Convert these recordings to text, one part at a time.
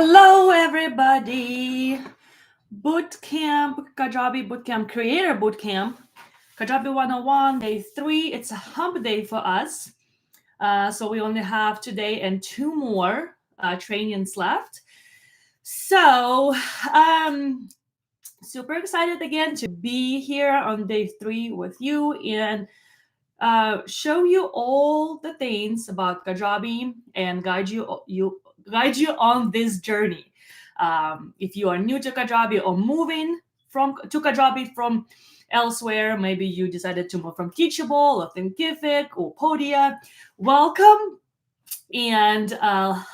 Hello, everybody. Bootcamp, Kajabi Bootcamp, Creator Bootcamp, Kajabi 101, day 3. It's a hump day for us. So we only have today and 2 more trainings left. So, super excited again to be here on day 3 with you and show you all the things about Kajabi and guide you on this journey. If you are new to Kajabi or moving to Kajabi from elsewhere, maybe you decided to move from Teachable or Thinkific or Podia, welcome. And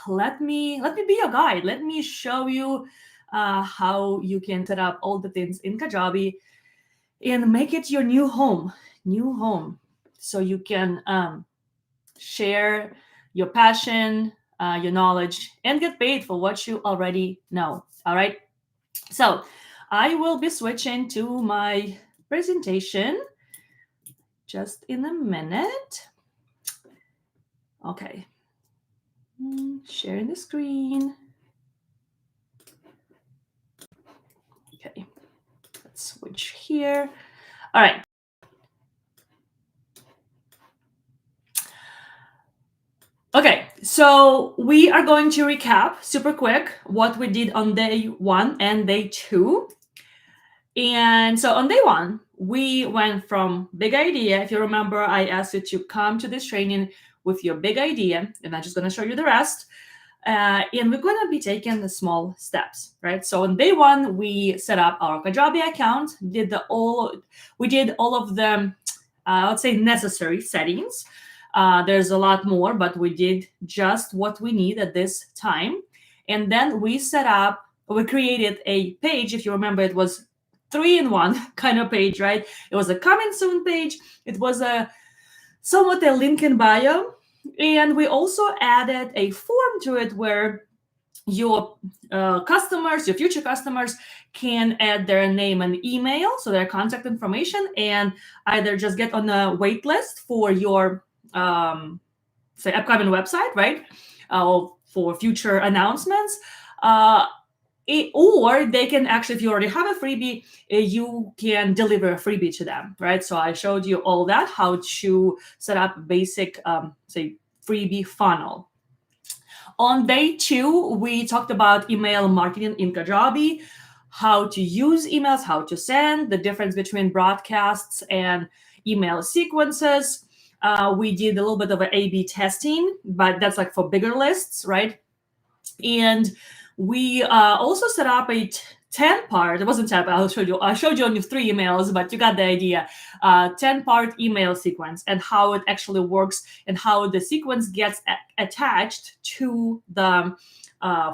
let me be your guide. Let me show you how you can set up all the things in Kajabi and make it your new home. So you can share your passion, your knowledge, and get paid for what you already know. All right. So I will be switching to my presentation just in a minute. Okay. Sharing the screen. Okay. Let's switch here. All right. Okay, so we are going to recap super quick what we did on day 1 and day 2. And so on day 1, we went from big idea. If you remember, I asked you to come to this training with your big idea, and I'm just going to show you the rest. And we're going to be taking the small steps, right? So on day 1, we set up our Kajabi account, we did all of the, I would say, necessary settings. There's a lot more, but we did just what we need at this time. And then we created a page. If you remember, it was 3-in-1 kind of page, right? It was a coming soon page. It was somewhat a link in bio. And we also added a form to it where your customers, your future customers, can add their name and email, so their contact information, and either just get on a wait list for your say upcoming website, right? For future announcements. Or they can actually, if you already have a freebie, you can deliver a freebie to them, right? So I showed you all that, how to set up a basic, say, freebie funnel. On day 2, we talked about email marketing in Kajabi, how to use emails, how to send, the difference between broadcasts and email sequences. We did a little bit of an A/B testing, but that's like for bigger lists, right? And we also set up a 10-part. It wasn't 10, but I showed you only 3 emails, but you got the idea. 10-part email sequence and how it actually works and how the sequence gets attached to the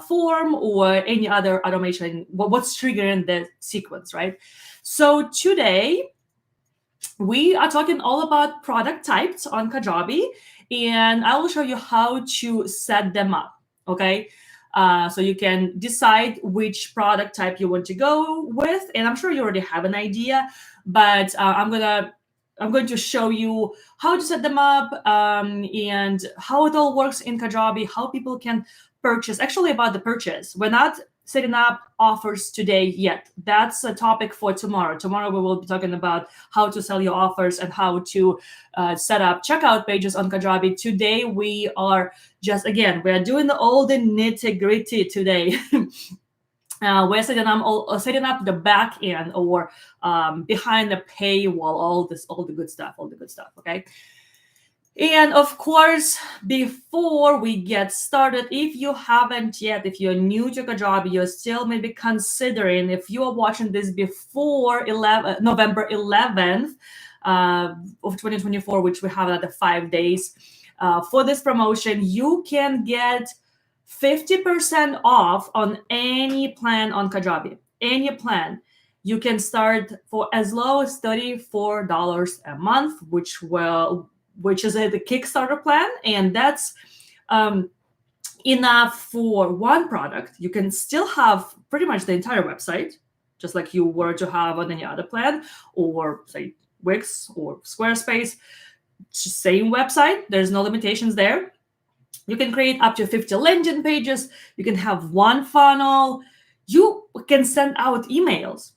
form or any other automation. What's triggering the sequence, right? So today, we are talking all about product types on Kajabi, and I will show you how to set them up, okay? So you can decide which product type you want to go with, and I'm sure you already have an idea, but I'm going to show you how to set them up and how it all works in Kajabi, how people can purchase. Actually, about the purchase, we're not setting up offers today yet. That's a topic for tomorrow. Tomorrow we will be talking about how to sell your offers and how to set up checkout pages on Kajabi. Today we are we're doing all the nitty-gritty today. We're setting up the back end or behind the paywall, all the good stuff, okay? And of course, before we get started, if you haven't yet, if you're new to Kajabi, you're still maybe considering, if you are watching this before November 11th of 2024, which we have another 5 days for this promotion, you can get 50% off on any plan on Kajabi. Any plan. You can start for as low as $34 a month, which is the Kickstarter plan, and that's enough for one product. You can still have pretty much the entire website, just like you were to have on any other plan, or say Wix or Squarespace, same website. There's no limitations there. You can create up to 50 landing pages. You can have one funnel. You can send out emails.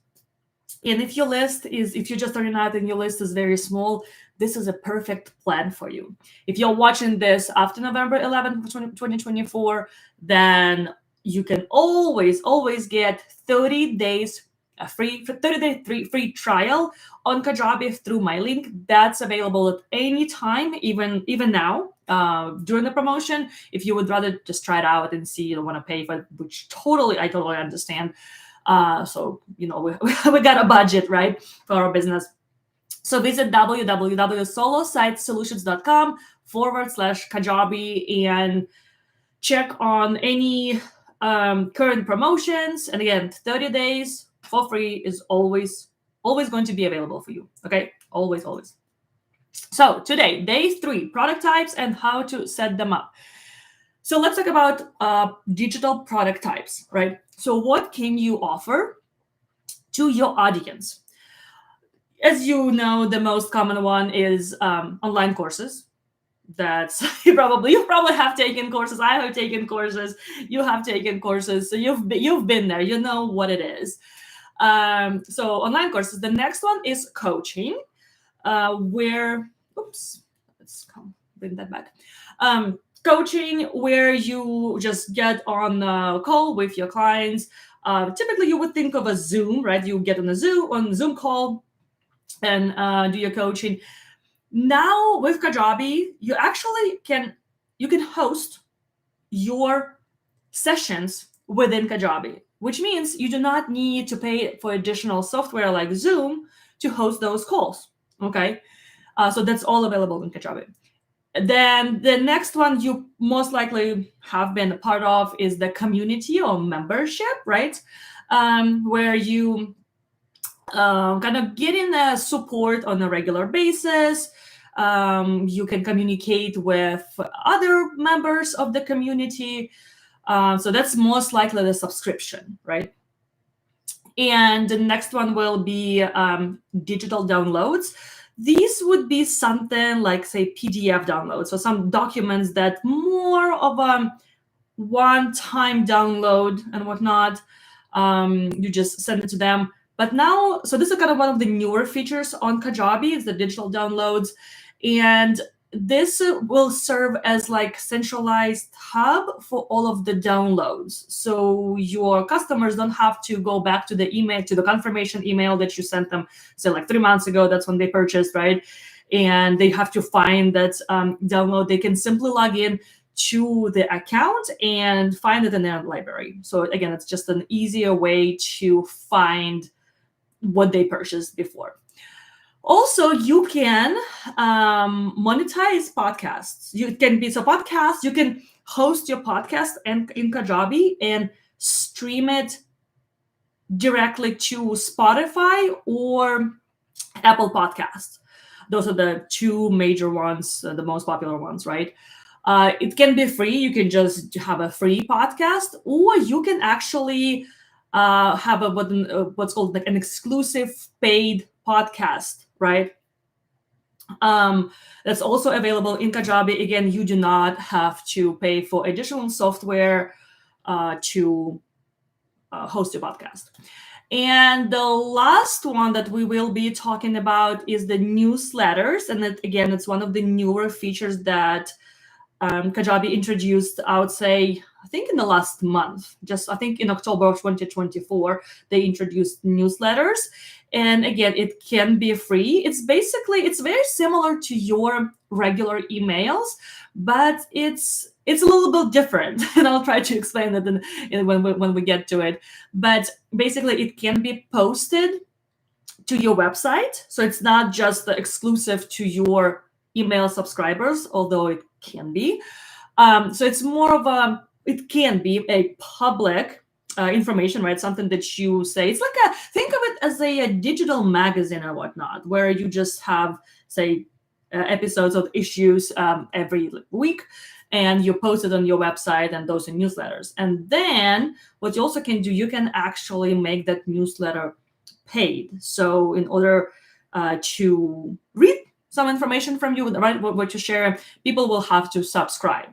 And if you're just starting out and your list is very small, this is a perfect plan for you. If you're watching this after November 11th, 2024, then you can always get 30 days a free 30-day free trial on Kajabi through my link. That's available at any time, even now during the promotion. If you would rather just try it out and see, you don't want to pay for it, which I totally understand. So, we got a budget, right, for our business. So visit www.solositesolutions.com/Kajabi and check on any current promotions. And again, 30 days for free is always going to be available for you. Okay, always. So today, day 3, product types and how to set them up. So let's talk about digital product types, right? So what can you offer to your audience? As you know, the most common one is online courses. That's you probably have taken courses. I have taken courses. You have taken courses. So you've been there. You know what it is. So online courses. The next one is coaching, where let's bring that back. Coaching, where you just get on a call with your clients. Typically, you would think of a Zoom, right? You get on a Zoom call and do your coaching. Now with Kajabi, you actually can host your sessions within Kajabi, which means you do not need to pay for additional software like Zoom to host those calls. Okay, so that's all available in Kajabi. Then the next one you most likely have been a part of is the community or membership, right? Where you kind of getting support on a regular basis. You can communicate with other members of the community. So that's most likely the subscription, right? And the next one will be digital downloads. These would be something like, say, PDF downloads. So some documents that more of a one-time download and whatnot. You just send it to them. But now, so this is kind of one of the newer features on Kajabi, is the digital downloads. And this will serve as like centralized hub for all of the downloads. So your customers don't have to go back to the email, to the confirmation email that you sent them, say like 3 months ago, that's when they purchased, right? And they have to find that download. They can simply log in to the account and find it in their library. So again, it's just an easier way to find what they purchased before. Also, you can monetize podcasts. You can host your podcast in Kajabi and stream it directly to Spotify or Apple Podcasts. Those are the 2 major ones, the most popular ones, right? It can be free. You can just have a free podcast, or you can actually have what's called like an exclusive paid podcast, right? That's also available in Kajabi. Again, you do not have to pay for additional software to host your podcast. And the last one that we will be talking about is the newsletters. And again, it's one of the newer features that Kajabi introduced, I would say, I think in the last month, I think in October of 2024, they introduced newsletters. And again, it can be free. It's very similar to your regular emails, but it's a little bit different. And I'll try to explain that when we get to it. But basically, it can be posted to your website. So it's not just exclusive to your email subscribers, although it can be. So it's more of it can be a public information, right? Something that you say. It's like think of it as a digital magazine or whatnot, where you just have, say, episodes of issues every week, and you post it on your website, and those are newsletters. And then what you also can do, you can actually make that newsletter paid. So in order to read some information from you, right, what you share, people will have to subscribe.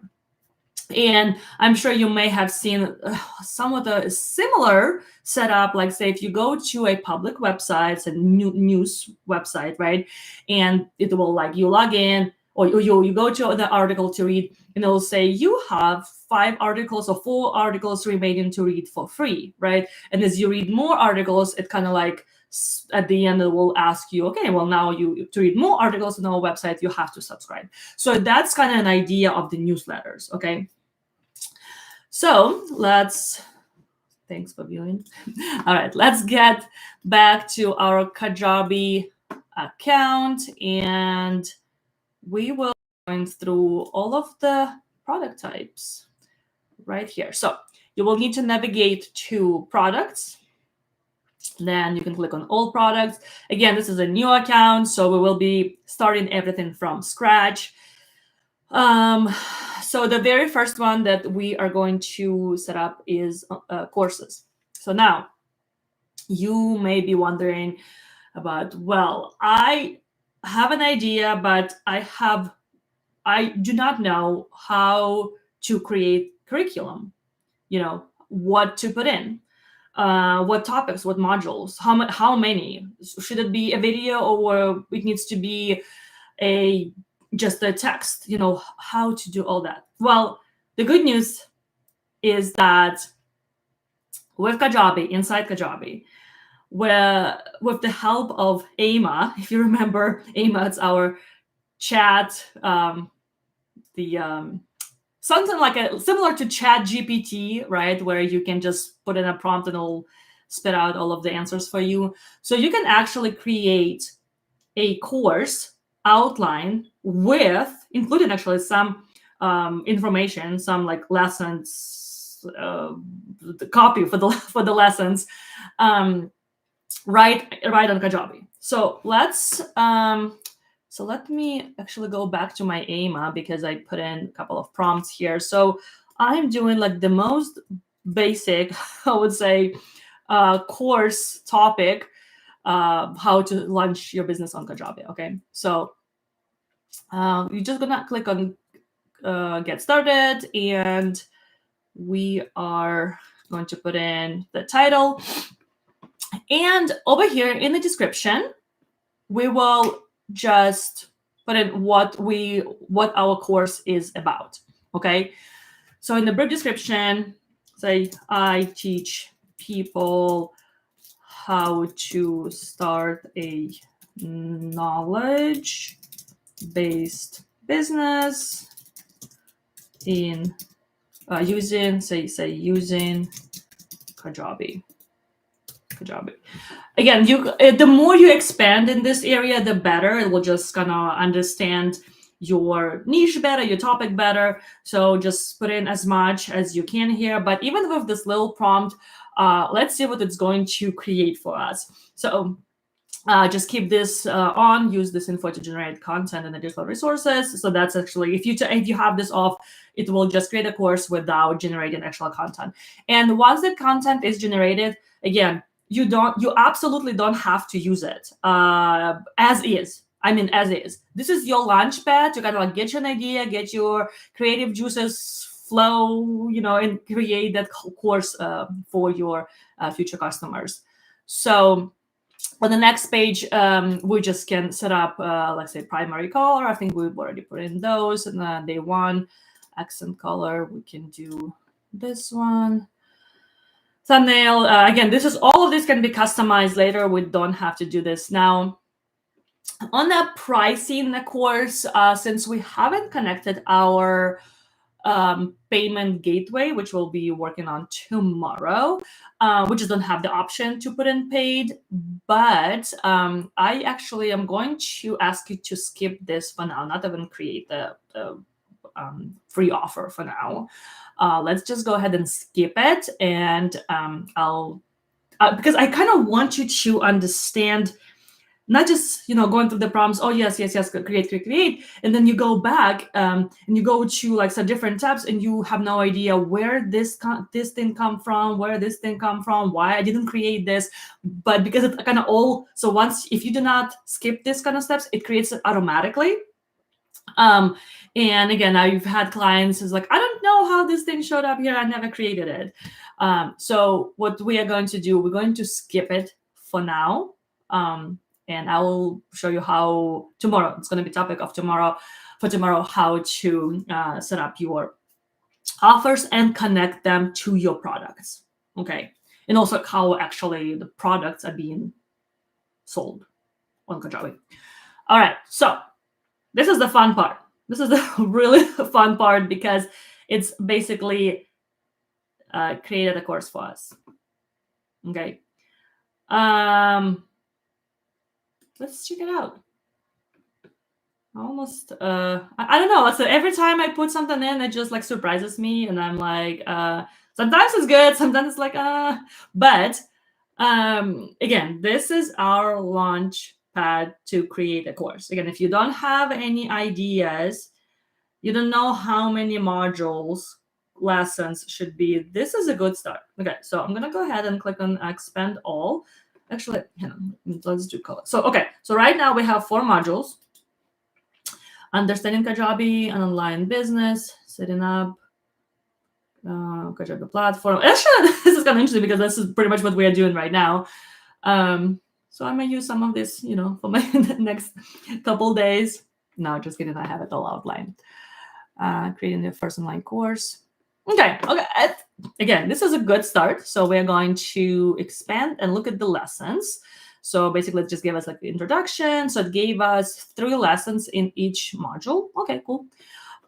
And I'm sure you may have seen some of the similar setup, like say if you go to a public website, it's a news website, right? And it will like you log in or you go to the article to read, and it'll say you have 5 articles or 4 articles remaining to read for free, right? And as you read more articles, it kind of like at the end it will ask you, okay, well now you to read more articles on our website, you have to subscribe. So that's kind of an idea of the newsletters, okay? So thanks for viewing. All right, let's get back to our Kajabi account, and we will go through all of the product types right here. So you will need to navigate to products. Then you can click on all products. Again, this is a new account, so we will be starting everything from scratch. So the very first one that we are going to set up is courses. So now you may be wondering about, well, I have an idea, but I do not know how to create curriculum, what to put in, what topics, what modules, how many, should it be a video or it needs to be just a text, how to do all that. Well, the good news is that with Kajabi, inside Kajabi, where with the help of AMA, if you remember AMA, it's our chat, something like similar to ChatGPT, right? Where you can just put in a prompt and it'll spit out all of the answers for you. So you can actually create a course outline with, including actually some information, some like lessons, the copy for the lessons, right on Kajabi. So let me actually go back to my AMA because I put in a couple of prompts here. So I'm doing like the most basic, I would say, course topic, how to launch your business on Kajabi. Okay, so you're just gonna click on get started, and we are going to put in the title, and over here in the description we will just put in what our course is about. Okay, so in the brief description, say I teach people how to start a knowledge-based business in using Kajabi. Again, the more you expand in this area, the better. It will just kind of understand your niche better, your topic better. So just put in as much as you can here. But even with this little prompt, let's see what it's going to create for us. So just keep this on, use this info to generate content and additional resources. So that's actually, if you have this off, it will just create a course without generating actual content. And once the content is generated, again, you absolutely don't have to use it as is. I mean, as is. This is your launch pad to kind of like get you an idea, get your creative juices flow, and create that course for your future customers. So on the next page, we just can set up, let's say, primary color. I think we've already put in those. And then day one, accent color, we can do this one. Thumbnail, again, all of this can be customized later. We don't have to do this now. On the pricing, the course, since we haven't connected our payment gateway, which we'll be working on tomorrow, we just don't have the option to put in paid. But I actually am going to ask you to skip this for now, not even create the free offer for now. Let's just go ahead and skip it, and I'll because I kind of want you to understand, not just going through the prompts. Oh yes, create, and then you go back and you go to like some different tabs, and you have no idea where this thing come from, why I didn't create this. But because it's kind of all, so if you do not skip this kind of steps, it creates it automatically. And again, I've had clients who's like, I don't know how this thing showed up here. I never created it. So what we are going to do, we're going to skip it for now. And I will show you how tomorrow, it's going to be topic of tomorrow, for tomorrow, how to set up your offers and connect them to your products. Okay. And also how actually the products are being sold on Kajabi. All right. So this is the fun part. This is the really fun part because it's basically created a course for us. Okay. Let's check it out. Almost, I don't know. So every time I put something in, it just like surprises me. And I'm like, sometimes it's good. Sometimes it's like, but again, this is our launch pad to create a course. Again, if you don't have any ideas, you don't know how many modules, lessons should be, this is a good start. Okay, so I'm gonna go ahead and click on expand all. Actually, hang on, let's do color. So, okay, so right now we have 4 modules. Understanding Kajabi, an online business, setting up Kajabi platform. Actually, this is kind of interesting because this is pretty much what we are doing right now. So I may use some of this, for my next couple days. No, just kidding. I have it all outlined. Creating the first online course. Okay. Again, this is a good start. So we're going to expand and look at the lessons. So basically, it just gave us like the introduction. So it gave us 3 lessons in each module. Okay, cool.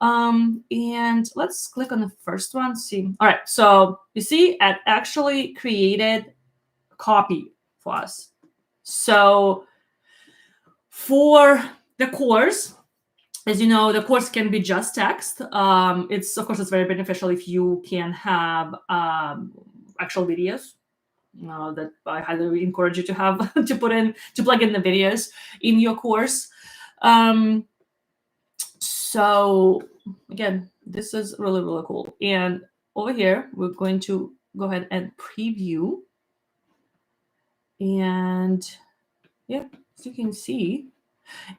And let's click on the first one. See. All right. So you see, it actually created a copy for us. So for the course, as you know, the course can be just text. Of course, it's very beneficial if you can have actual videos. That I highly encourage you to have to plug in the videos in your course. So again, this is really, really cool. And over here, we're going to go ahead and preview. And yeah, as you can see,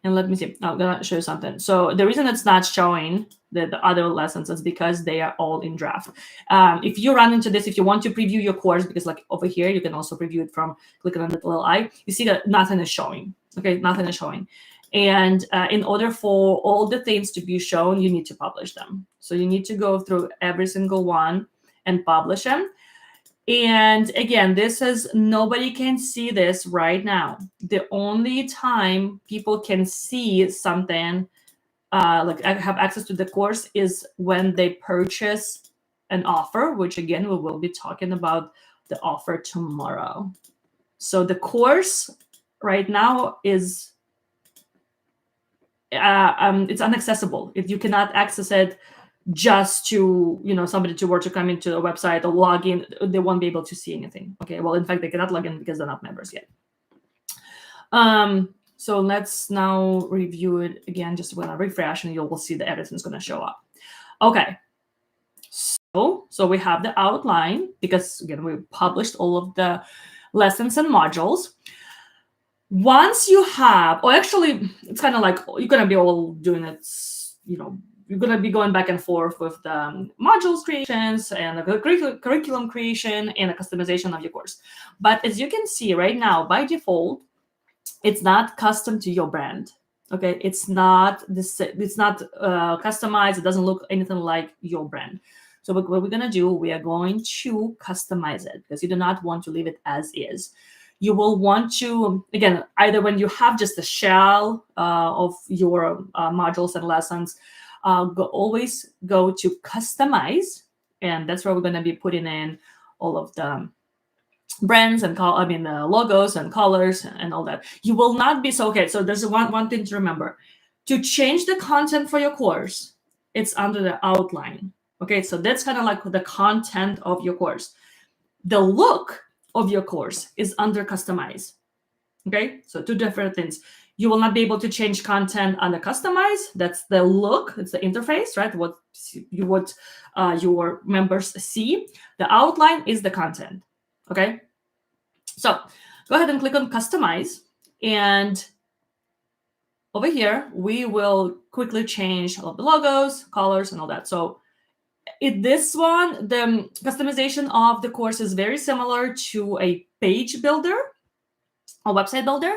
and let me see, I'm gonna show you something. So the reason it's not showing the other lessons is because they are all in draft. If you run into this, if you want to preview your course, because like over here, you can also preview it from clicking on the little eye, you see that nothing is showing. Okay, nothing is showing. And in order for all the things to be shown, you need to publish them. So you need to go through every single one and publish them. And again, this is, nobody can see this right now. The only time people can see something, like I have access to the course, is when they purchase an offer, which again, we will be talking about the offer tomorrow. So the course right now is, it's inaccessible. If you cannot access it just to, somebody to come into a website or log in, they won't be able to see anything. Okay, well, in fact, they cannot log in because they're not members yet. So let's now review it again. Just when I refresh, and you will see that everything's going to show up. Okay, so we have the outline, because again, we published all of the lessons and modules. Once you have, or actually, it's kind of like you're going to be all doing it, you're going to be going back and forth with the modules creations and the curriculum creation and the customization of your course. But as you can see right now, by default, it's not custom to your brand. Okay, it's not customized. It doesn't look anything like your brand. So what we're going to do, we are going to customize it, because you do not want to leave it as is. You will want to, again, either when you have just a shell of your modules and lessons, always go to customize, and that's where we're going to be putting in all of the brands and logos and colors and all that. You will not be so okay. So there's one thing to remember: to change the content for your course, it's under the outline. Okay, so that's kind of like the content of your course. The look of your course is under customize. Okay, so 2 different things. You will not be able to change content under customize. That's the look. It's the interface, right? What your members see. The outline is the content. Okay, so go ahead and click on customize, and over here we will quickly change all of the logos, colors, and all that. So This one, the customization of the course is very similar to a page builder, a website builder.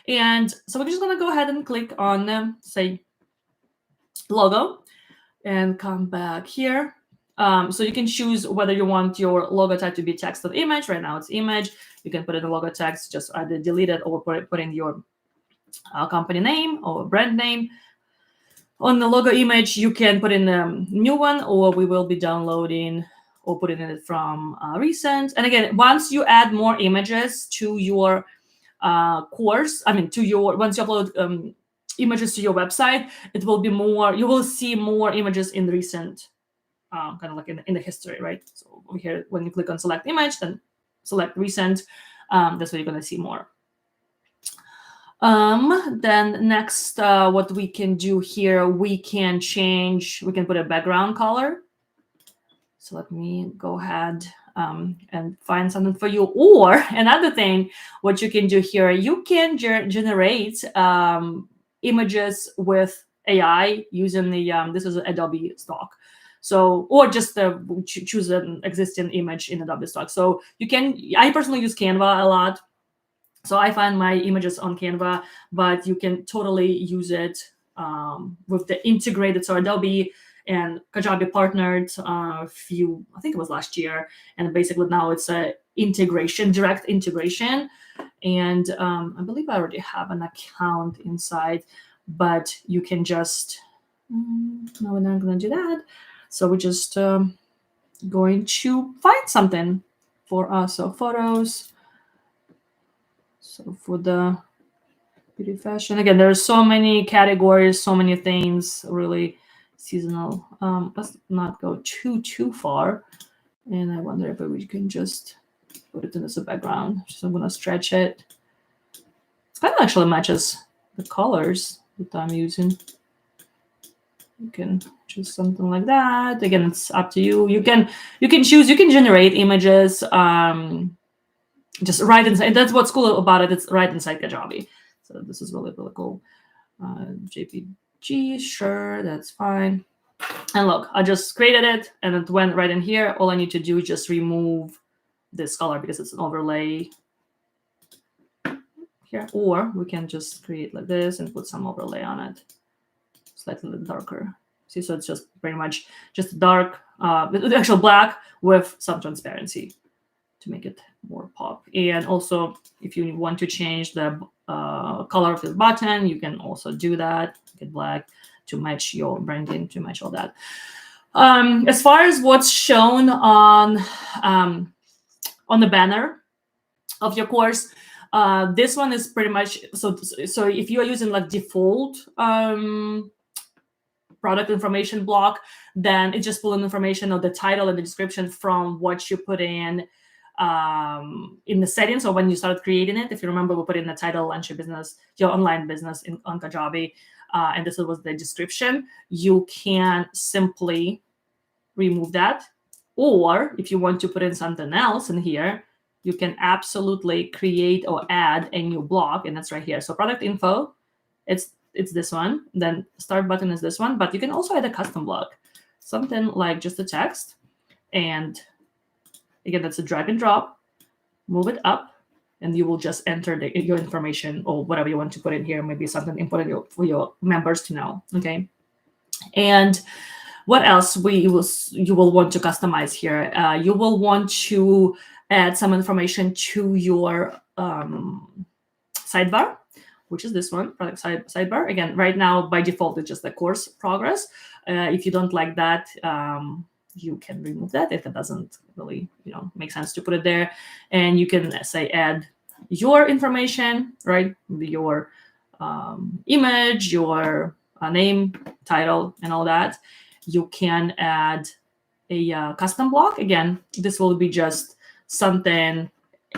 And so we're just going to go ahead and click on, say, logo, and come back here. So you can choose whether you want your logo type to be text or image. Right now it's image. You can put in the logo text, just either delete it or put in your company name or brand name. On the logo image, you can put in a new one, or we will be downloading or putting it from recent. And again, once you add more images to your course, once you upload images to your website, it will be more, you will see more images in recent, kind of like in the history, right? So over here, when you click on select image, then select recent, that's what you're going to see more. Then next, what we can do here, we can put a background color. So let me go ahead and find something for you. Or another thing, what you can do here, you can generate images with AI using the, this is Adobe stock. So, or just choose an existing image in Adobe stock. So you can, I personally use Canva a lot. So I find my images on Canva, but you can totally use it with the integrated. So Adobe and Kajabi partnered I think it was last year. And basically now it's a direct integration. And I believe I already have an account inside, but you can just, no, we're not going to do that. So we're just going to find something for us. So photos. So for the beauty fashion, again, there are so many categories, so many things, really seasonal. Let's not go too far. And I wonder if we can just put it in as a background. So I'm going to stretch it. It kind of actually matches the colors that I'm using. You can choose something like that. Again, it's up to you. You can choose, you can generate images just right inside. That's what's cool about it. It's right inside Kajabi. So this is really, really cool. JPG, sure, that's fine. And look, I just created it and it went right in here. All I need to do is just remove this color because it's an overlay here. Or we can just create like this and put some overlay on it, slightly darker. See, so it's just pretty much just dark, actual black with some transparency to make it more pop. And also, if you want to change the color of the button, you can also do that. Get black to match your branding, to match all that. As far as what's shown on the banner of your course, this one is pretty much, so if you are using like default product information block, then it just pulls information of the title and the description from what you put in the settings. So when you started creating it, if you remember, we put in the title, launch your online business on Kajabi, and this was the description. You can simply remove that, or if you want to put in something else in here, you can absolutely create or add a new block, and that's right here. So product info, it's this one. Then start button is this one, but you can also add a custom block, something like just a text, and again, that's a drag and drop, move it up, and you will just enter your information or whatever you want to put in here. Maybe something important for your members to know, okay? And what else you will want to customize here? You will want to add some information to your sidebar, which is this one, product sidebar. Again, right now, by default, it's just the course progress. If you don't like that, you can remove that if it doesn't really, make sense to put it there. And you can say add your information, right? Your image, your name, title, and all that. You can add a custom block. Again, this will be just something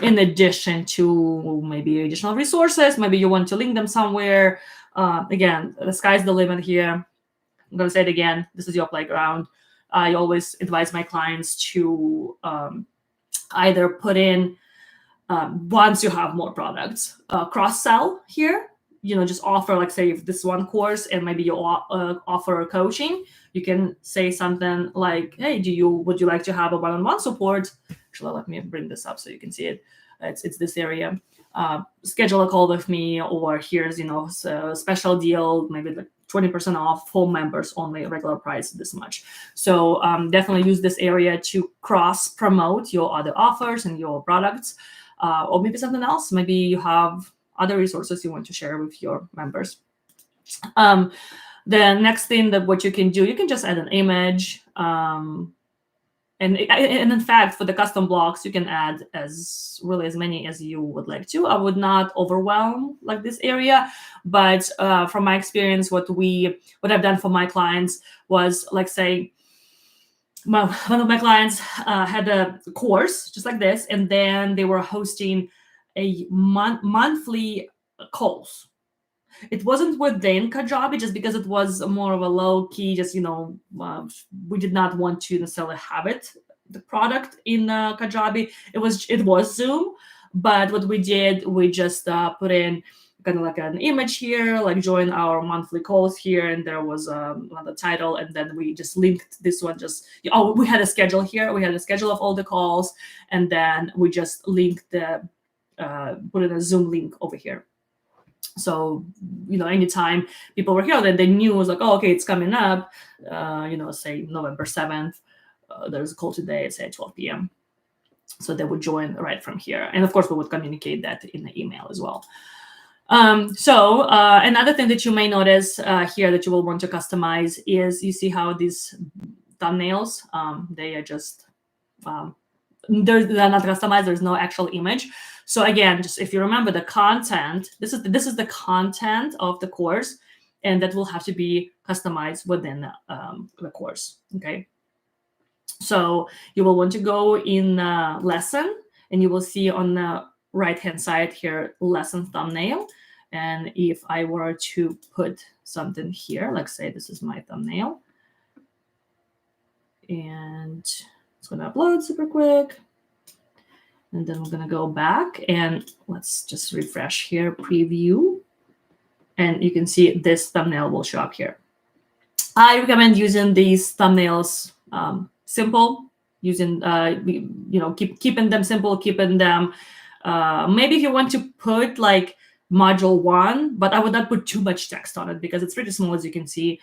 in addition to maybe additional resources. Maybe you want to link them somewhere. Again, the sky's the limit here. I'm going to say it again. This is your playground. I always advise my clients to either put in, once you have more products, cross-sell here. just offer, like, say, if this one course and maybe you offer coaching, you can say something like, hey, would you like to have a one-on-one support? Actually, let me bring this up so you can see it. It's this area. Schedule a call with me, or here's a special deal, maybe like 20% off for members only, regular price this much. So definitely use this area to cross promote your other offers and your products, or maybe something else. Maybe you have other resources you want to share with your members. The next thing that what you can do, you can just add an image. And in fact, for the custom blocks, you can add as many as you would like to. I would not overwhelm like this area, but from my experience, what I've done for my clients was, like, say, one of my clients had a course just like this, and then they were hosting a monthly calls. It wasn't within Kajabi, just because it was more of a low key, just, we did not want to necessarily have the product in Kajabi. It was Zoom, but what we did, we just put in kind of like an image here, like join our monthly calls here, and there was another title, and then we just linked this one. We had a schedule here. We had a schedule of all the calls, and then we just linked put in a Zoom link over here. So, anytime people were here, then they knew, it was like, oh, okay, it's coming up, say November 7th, there's a call today, say at 12 p.m. So they would join right from here. And of course, we would communicate that in the email as well. So another thing that you may notice here that you will want to customize is, you see how these thumbnails, they are just, they're not customized. There's no actual image. So again, just if you remember the content, this is the content of the course, and that will have to be customized within the course. Okay. So you will want to go in lesson, and you will see on the right-hand side here, lesson thumbnail. And if I were to put something here, like, say, this is my thumbnail, and it's going to upload super quick. And then we're going to go back, and let's just refresh here, preview. And you can see this thumbnail will show up here. I recommend using these thumbnails simple, using, keeping them simple, keeping them, maybe if you want to put like module 1, but I would not put too much text on it because it's pretty small, as you can see.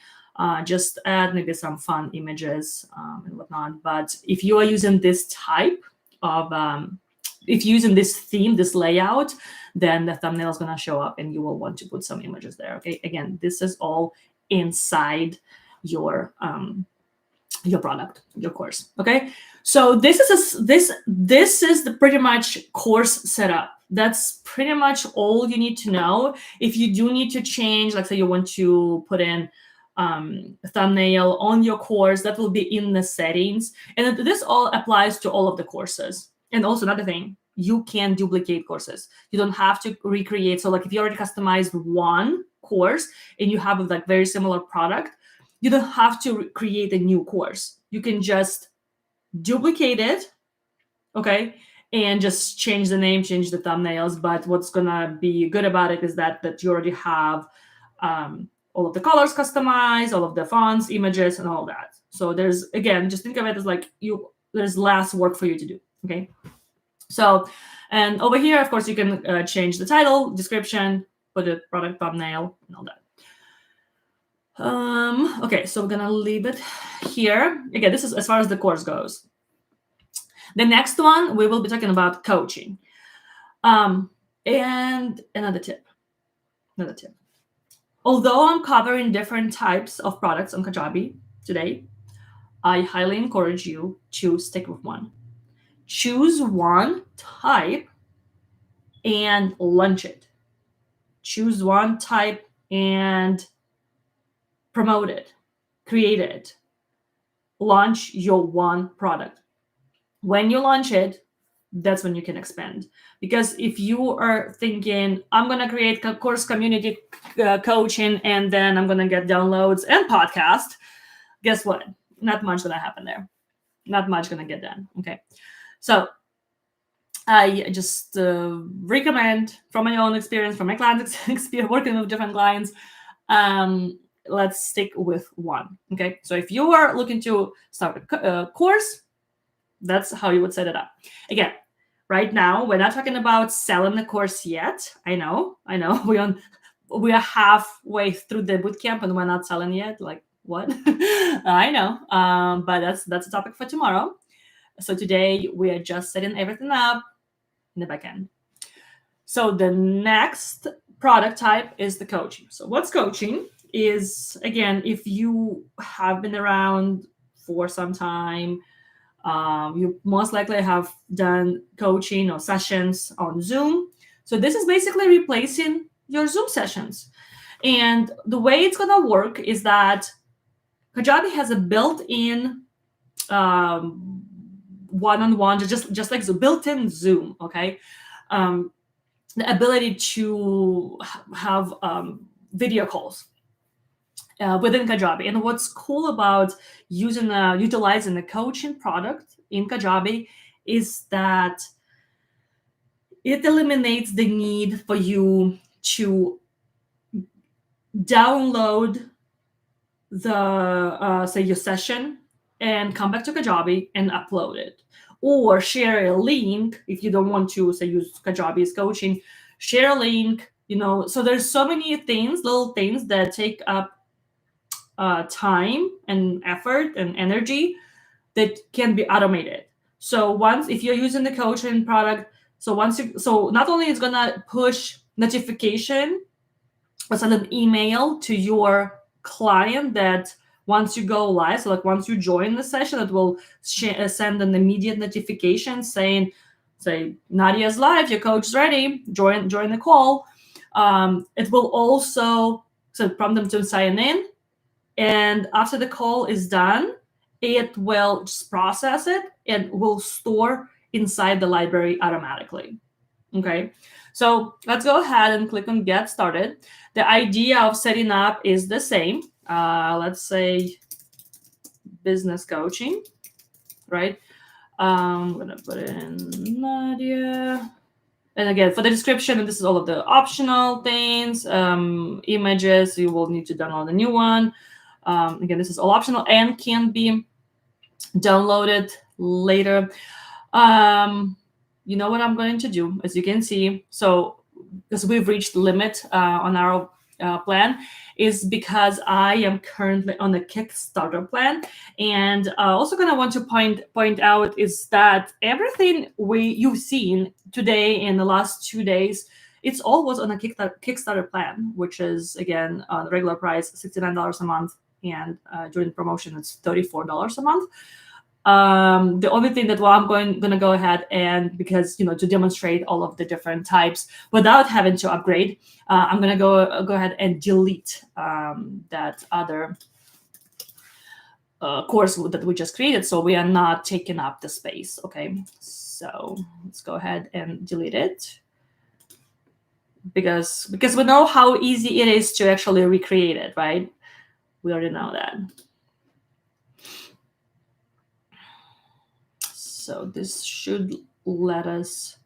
Just add maybe some fun images and whatnot. But if you are using this type of, if you're using this theme, this layout, then the thumbnail is going to show up, and you will want to put some images there. Okay. Again, this is all inside your product, your course. Okay. So this is the pretty much course setup. That's pretty much all you need to know. If you do need to change, like, say you want to put in a thumbnail on your course, that will be in the settings. And this all applies to all of the courses. And also another thing, you can duplicate courses. You don't have to recreate. So like if you already customized one course and you have a like very similar product, you don't have to create a new course. You can just duplicate it, okay, and just change the name, change the thumbnails. But what's gonna be good about it is that you already have all of the colors customized, all of the fonts, images, and all that. So there's, again, just think of it as like there's less work for you to do, okay? So, and over here, of course, you can change the title, description, put a product thumbnail, and all that. Okay, so we're gonna leave it here. Again, this is as far as the course goes. The next one, we will be talking about coaching. And another tip. Although I'm covering different types of products on Kajabi today, I highly encourage you to stick with one. Choose one type and launch it. Choose one type and promote it, create it. Launch your one product. When you launch it, that's when you can expand. Because if you are thinking, I'm going to create a course community coaching and then I'm going to get downloads and podcast, guess what? Not much going to happen there. Not much going to get done. Okay. So I just recommend from my own experience, from my clients' experience, working with different clients, let's stick with one. Okay, so if you are looking to start a course, that's how you would set it up. Again, right now we're not talking about selling the course yet. I know, we are halfway through the bootcamp and we're not selling yet. Like what? I know, but that's a topic for tomorrow. So today we are just setting everything up in the back end. So the next product type is the coaching. So what's coaching is, again, if you have been around for some time, you most likely have done coaching or sessions on Zoom. So this is basically replacing your Zoom sessions. And the way it's going to work is that Kajabi has a built-in one-on-one, just like the built-in Zoom, okay? The ability to have video calls within Kajabi. And what's cool about utilizing the coaching product in Kajabi is that it eliminates the need for you to download the say your session and come back to Kajabi and upload it, or share a link if you don't want to say use Kajabi's coaching. Share a link. So there's so many little things that take up time and effort and energy that can be automated. So if you're using the coaching product, so not only it's gonna push notification or send an email to your client that once you go live, so like once you join the session, it will send an immediate notification saying, say, Nadia's live, your coach is ready, join the call. It will also prompt them to sign in, and after the call is done, it will just process it and will store inside the library automatically. Okay, so let's go ahead and click on Get Started. The idea of setting up is the same. Let's say business coaching, right? I'm going to put in Nadia. And again, for the description, this is all of the optional things. Images, you will need to download a new one. Again, this is all optional and can be downloaded later. You know what I'm going to do, as you can see, so because we've reached the limit on our plan, is because I am currently on a Kickstarter plan. And also going to want to point out is that everything you've seen today in the last 2 days, it's all was on a Kickstarter plan, which is, again, the regular price, $69 a month. And during promotion, it's $34 a month. The only thing that I'm going to go ahead and, because to demonstrate all of the different types without having to upgrade, I'm going to go ahead and delete that other course that we just created, so we are not taking up the space. Okay, so let's go ahead and delete it, because we know how easy it is to actually recreate it, right? We already know that. So this should let us,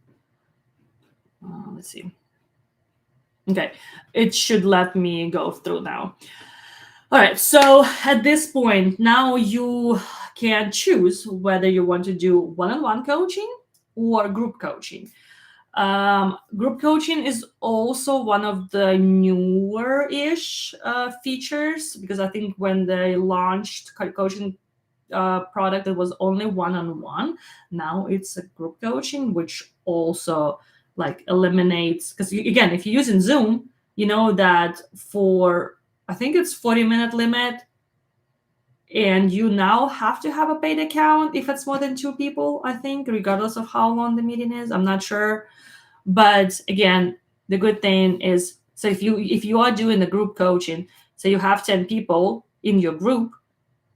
let's see. Okay, it should let me go through now. All right, so at this point, now you can choose whether you want to do one-on-one coaching or group coaching. Group coaching is also one of the newer-ish features, because I think when they launched coaching product, it was only one-on-one. Now it's a group coaching, which also eliminates, because again, if you're using Zoom, you know that for, I think it's 40-minute limit, and you now have to have a paid account if it's more than 2 people, I think, regardless of how long the meeting is. I'm not sure. But again, the good thing is, so if you are doing the group coaching, so you have 10 people in your group,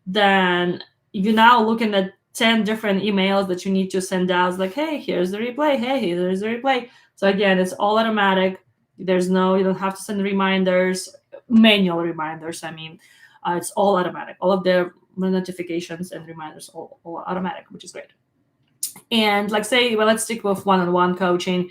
then you're now looking at 10 different emails that you need to send out, like, hey, here's the replay. Hey, here's the replay. So again, it's all automatic. You don't have to send reminders, manual reminders. I mean, it's all automatic. All of the notifications and reminders all automatic, which is great. And like say, well, let's stick with one-on-one coaching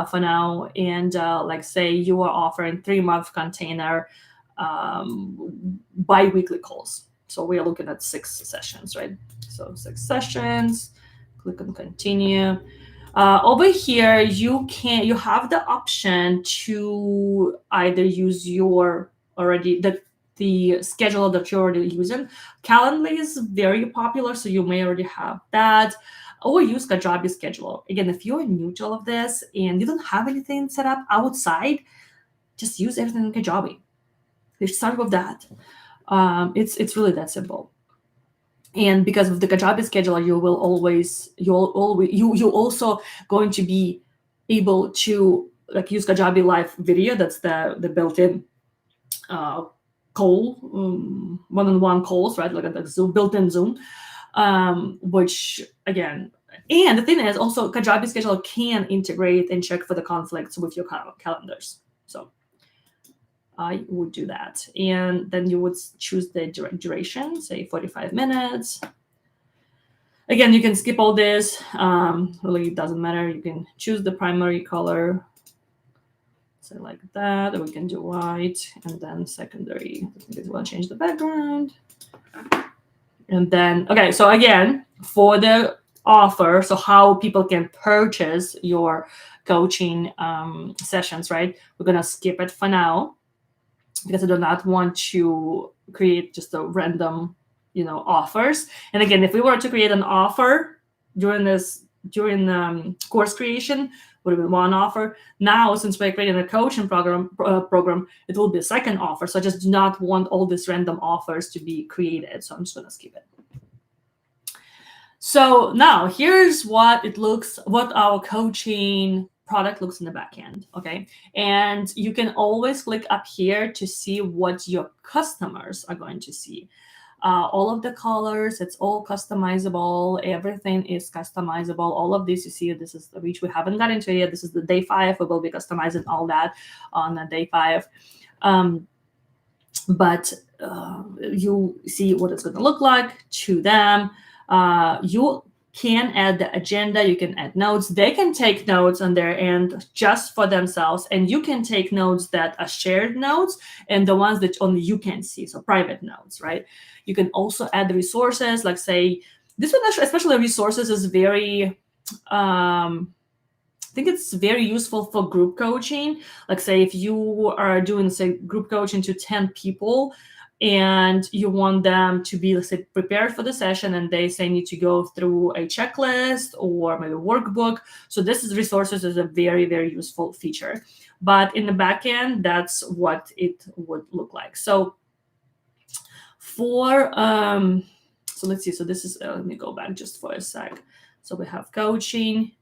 for now. And like say you are offering 3-month container bi-weekly calls. So we are looking at 6 sessions, right? So 6 sessions, click on continue. Over here, you have the option to either use your already the schedule that you're already using. Calendly is very popular, so you may already have that, or use Kajabi scheduler. Again, if you're new to all of this and you don't have anything set up outside, just use everything in Kajabi. You start with that. It's really that simple. And because of the Kajabi scheduler, you also going to be able to like use Kajabi live video. That's the built-in call, one-on-one calls, right? Like a Zoom, built-in Zoom, which again, and the thing is also Kajabi scheduler can integrate and check for the conflicts with your calendars. So I would do that. And then you would choose the duration, say 45 minutes. Again, you can skip all this. Really, it doesn't matter. You can choose the primary color. So like that, or we can do white, and then secondary. I think we'll change the background. And then, okay, so again, for the offer, so how people can purchase your coaching sessions, right? We're gonna skip it for now, because I do not want to create just a random, offers. And again, if we were to create an offer during course creation, would have been one offer. Now, since we're creating a coaching program, it will be a second offer. So I just do not want all these random offers to be created. So I'm just going to skip it. So now here's what our coaching product looks in the back end, okay? And you can always click up here to see what your customers are going to see. All of the colors, it's all customizable. Everything is customizable. All of this, you see, this is the reach. We haven't got into it yet. This is the day 5. We will be customizing all that on the day 5. But you see what it's going to look like to them. You can add the agenda, you can add notes. They can take notes on their end just for themselves, and you can take notes that are shared notes and the ones that only you can see, so private notes, right? You can also add resources, like say, this one, especially resources, is very, I think it's very useful for group coaching. Like say, if you are doing, say, group coaching to 10 people, and you want them to be, let's say, prepared for the session, and they say need to go through a checklist or maybe a workbook. So resources is a very, very useful feature. But in the back end, that's what it would look like. So for, so let's see. So this is, let me go back just for a sec. So we have coaching.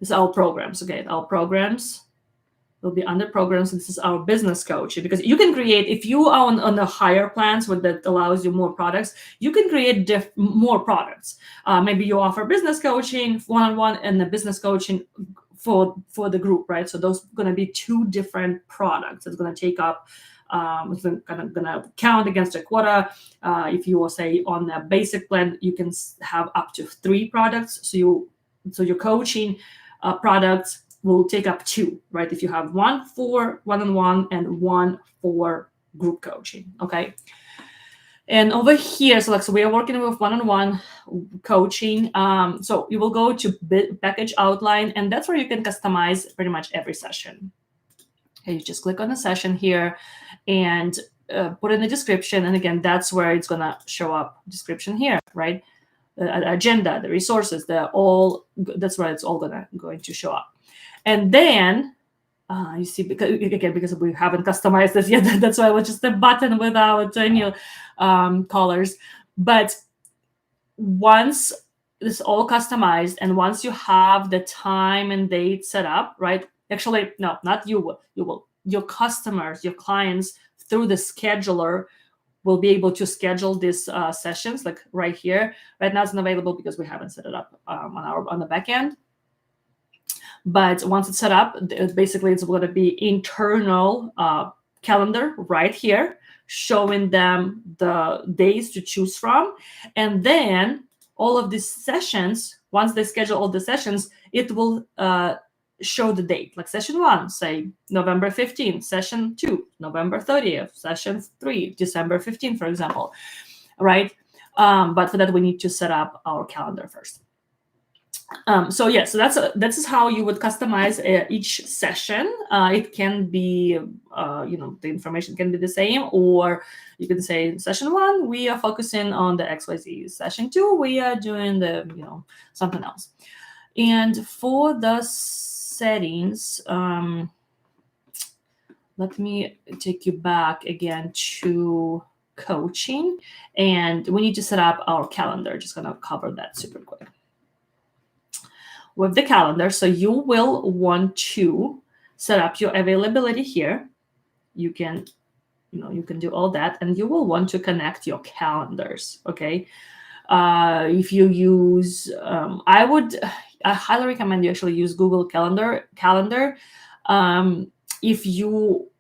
This is our programs. Okay, our programs will be under programs. This is our business coaching, because you can create, if you are on the higher plans that allows you more products, you can create more products. Maybe you offer business coaching one-on-one and the business coaching for the group, right? So those are going to be 2 different products. It's going to take up, it's going to count against a quota. If you will say on the basic plan, you can have up to 3 products. So your coaching products will take up 2, right? If you have 1 for one-on-one and 1 for group coaching, okay? And over here, so we are working with one-on-one coaching. So you will go to package outline, and that's where you can customize pretty much every session. Okay, you just click on the session here and put in the description. And again, that's where it's gonna show up, description here, right? The agenda, the resources, that's where it's all going to show up. And then you see, because we haven't customized this yet, that's why it was just a button without any colors. But once it's all customized, and once you have the time and date set up, right? Actually, no, not you will. Your customers, your clients, through the scheduler, will be able to schedule these sessions, like right here. Right now, it's not available because we haven't set it up on the back end. But once it's set up, basically it's going to be internal calendar right here, showing them the days to choose from. And then all of these sessions once they schedule all the sessions, it will show the date, like session 1, say November 15th, session 2, November 30th, session 3, December 15th, for example, right? But for that, we need to set up our calendar first. So yeah, so that's how you would customize each session. It can be, the information can be the same, or you can say session 1, we are focusing on the XYZ. Session 2, we are doing the, something else. And for the settings, let me take you back again to coaching, and we need to set up our calendar. Just gonna cover that super quick. With the calendar, so you will want to set up your availability here. You can do all that, and you will want to connect your calendars. Okay, if you use, I highly recommend you actually use Google Calendar.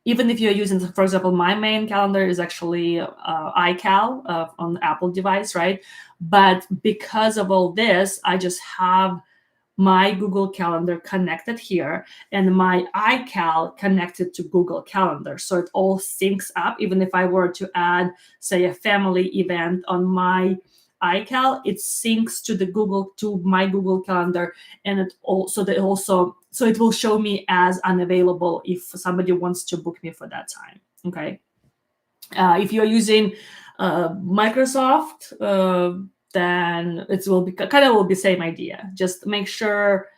Even if you're using, for example, my main calendar is actually iCal on the Apple device, right? But because of all this, I just have my Google Calendar connected here and my iCal connected to Google Calendar. So it all syncs up. Even if I were to add, say, a family event on my iCal, it syncs to my Google Calendar, and it will show me as unavailable if somebody wants to book me for that time. Okay. If you're using Microsoft, then it will be the same idea. Just make sure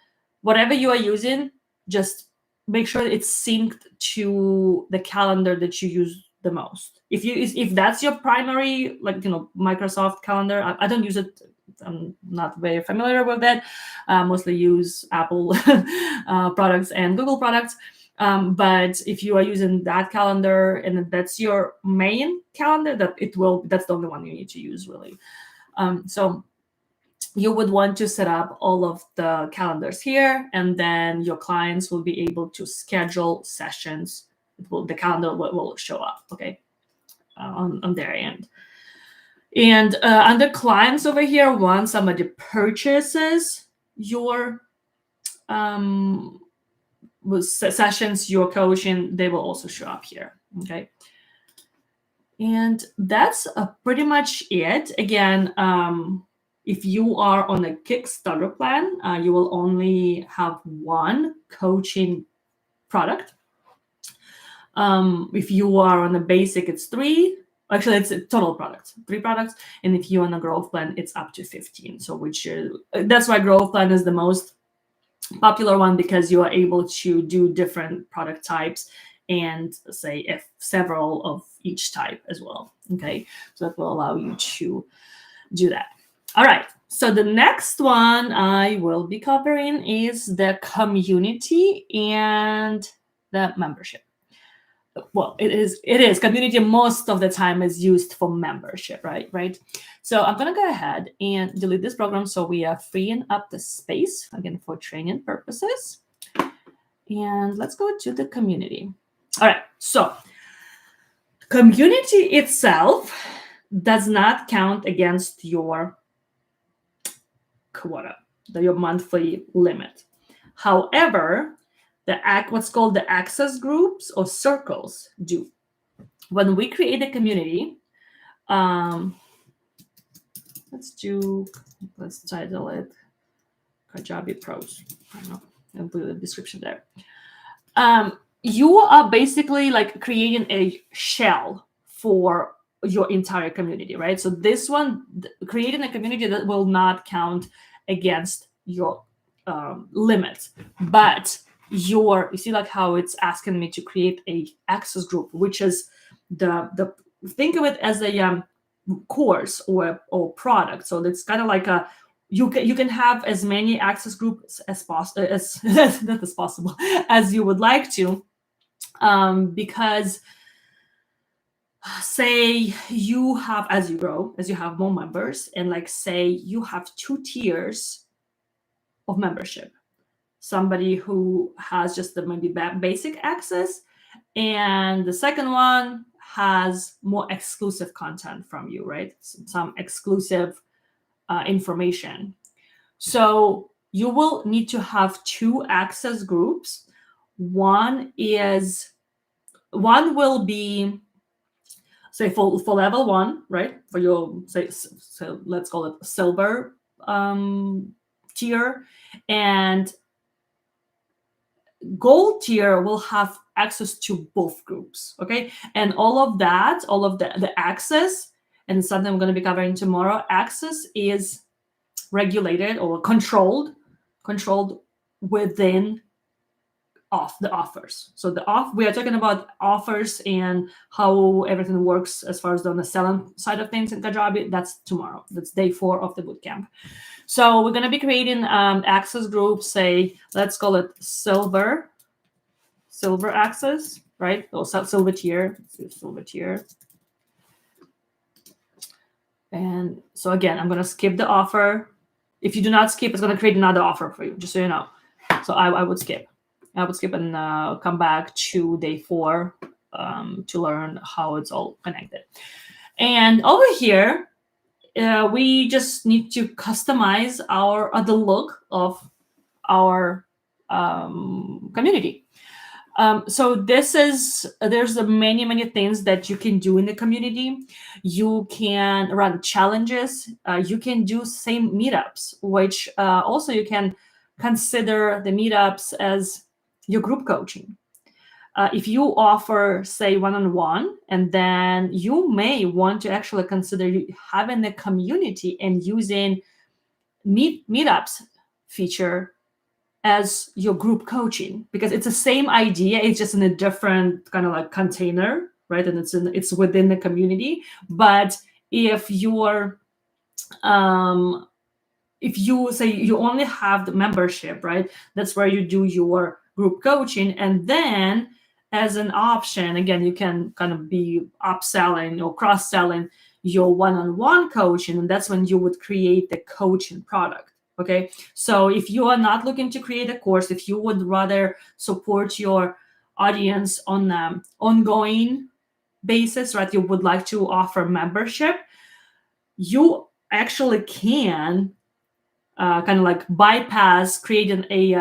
whatever you are using, just make sure it's synced to the calendar that you use the most. If that's your primary, Microsoft calendar, I don't use it. I'm not very familiar with that. Mostly use Apple products and Google products. But if you are using that calendar and that's your main calendar, that's the only one you need to use, really. So you would want to set up all of the calendars here, and then your clients will be able to schedule sessions. The calendar will show up, okay, on their end. And under clients over here, once somebody purchases your sessions, your coaching, they will also show up here, okay? And that's pretty much it. Again, if you are on a Kickstarter plan, you will only have one coaching product. If you are on a basic, it's 3. Actually, it's a total products, 3 products. And if you're on a growth plan, it's up to 15. So that's why growth plan is the most popular one, because you are able to do different product types and say if several of each type as well. Okay, so that will allow you to do that. All right, so the next one I will be covering is the community and the membership. Well, it is community most of the time is used for membership, right? So I'm gonna go ahead and delete this program so we are freeing up the space again for training purposes. And let's go to the community. All right, so community itself does not count against your quota, your monthly limit. However, what's called the access groups or circles do. When we create a community, let's title it Kajabi Pros. I don't know, I'll put the description there. You are basically like creating a shell for your entire community, right? So this one, creating a community that will not count against your limits, but you see like how it's asking me to create a access group, which is the think of it as a course or product. So that's kind of like you can have as many access groups as possible as you would like to, because say you have, as you have more members, and like say you have 2 tiers of membership. Somebody who has just the maybe basic access, and the second one has more exclusive content from you, right? Some exclusive information. So you will need to have 2 access groups. One will be, say, for level 1, right? For your, say, so let's call it silver tier, and gold tier will have access to both groups. Okay, and all of the access, and something we're going to be covering tomorrow, access is regulated or controlled within of the offers. So we are talking about offers and how everything works as far as on the selling side of things in Kajabi. That's tomorrow. That's day 4 of the bootcamp. So we're going to be creating access groups. Say, let's call it silver access, right? Or silver tier. And so again, I'm going to skip the offer. If you do not skip, it's going to create another offer for you, just so you know. So I would skip. And come back to day 4 to learn how it's all connected. And over here, we just need to customize the look of our community. So there's many things that you can do in the community. You can run challenges. You can do same meetups, which also you can consider the meetups as your group coaching. If you offer, say, one-on-one, and then you may want to actually consider having a community and using meetups feature as your group coaching, because it's the same idea, it's just in a different kind of like container, right? And it's within the community. But if you say you only have the membership, right, that's where you do your group coaching, and then as an option, again, you can kind of be upselling or cross-selling your one-on-one coaching, and that's when you would create the coaching product. Okay, so if you are not looking to create a course, if you would rather support your audience on an ongoing basis, right, you would like to offer membership, you actually can kind of like bypass creating a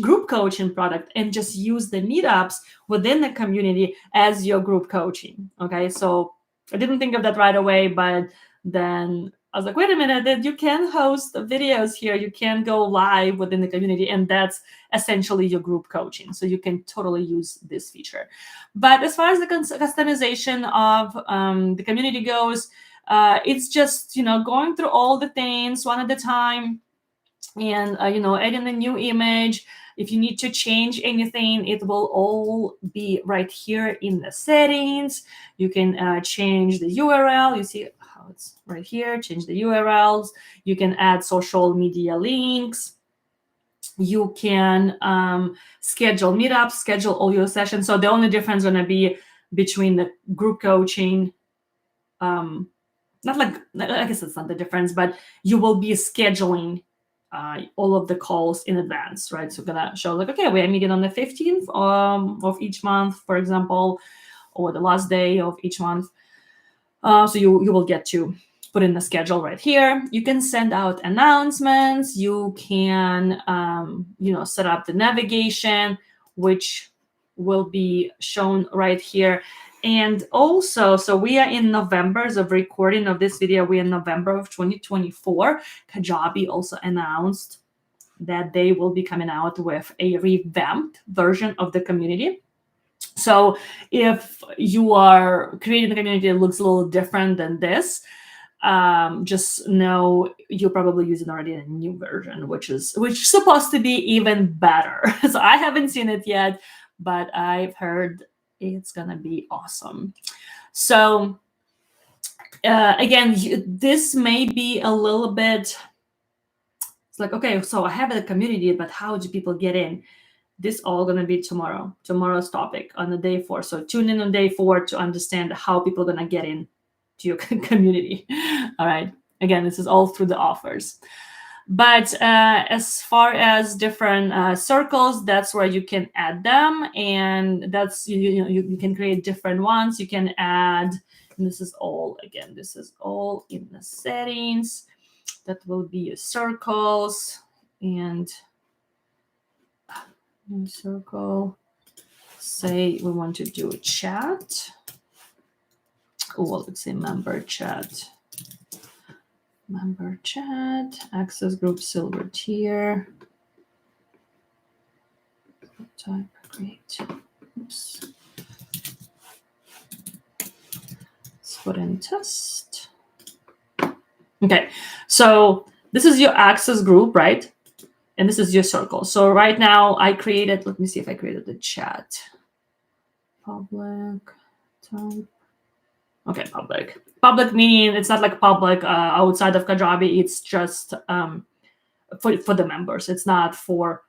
group coaching product and just use the meetups within the community as your group coaching. Okay, so I didn't think of that right away, but then I was like, wait a minute, you can host videos here, you can go live within the community, and that's essentially your group coaching. So you can totally use this feature. But as far as the customization of the community goes, it's just, going through all the things one at a time, and adding a new image. If you need to change anything, it will all be right here in the settings. You can change the URL. You see how it's right here. Change the URLs. You can add social media links. You can schedule meetups, schedule all your sessions. So the only difference is going to be between the group coaching, not like, I guess it's not the difference, but you will be scheduling all of the calls in advance, right? So gonna show like, okay, we are meeting on the 15th of each month, for example, or the last day of each month. So you will get to put in the schedule right here. You can send out announcements. You can set up the navigation, which will be shown right here. And also, so we are in November, as of recording of this video, we're in November of 2024. Kajabi also announced that they will be coming out with a revamped version of the community. So if you are creating a community that looks a little different than this, just know you're probably using already a new version, which is supposed to be even better. So I haven't seen it yet, but I've heard it's gonna be awesome. So again, this may be a little bit, it's like, okay, so I have a community, but how do people get in? This all gonna be tomorrow's topic on the day 4. So tune in on day 4 to understand how people are gonna get in to your community. All right, again, this is all through the offers. But as far as different circles, that's where you can add them, and that's you can create different ones. You can add, and this is all in the settings. that will be your circles, and new circle. Say we want to do a chat. Well, let's say member chat. Member chat, access group, silver tier. Type, great. Oops. Let's put in test. Okay, so this is your access group, right? And this is your circle. So right now I created, let me see if I created the chat. Public type. Okay, public. Public meaning it's not like public outside of Kajabi. It's just for the members. It's not for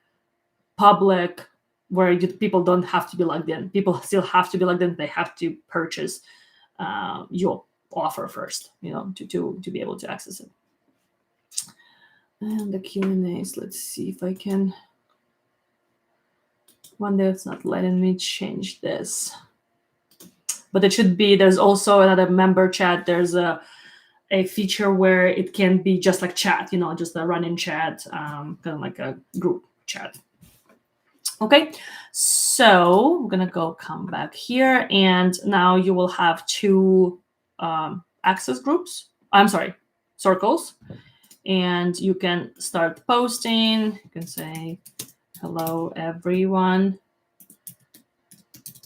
public where people don't have to be logged in. People still have to be logged in. They have to purchase your offer first, to be able to access it. And the Q&As, let's see if I can. One day it's not letting me change this. But it should be, there's also another member chat. There's a feature where it can be just like chat, just a running chat, kind of like a group chat. Okay, so we're gonna come back here, and now you will have two access groups. I'm sorry, circles, and you can start posting. You can say, hello, everyone,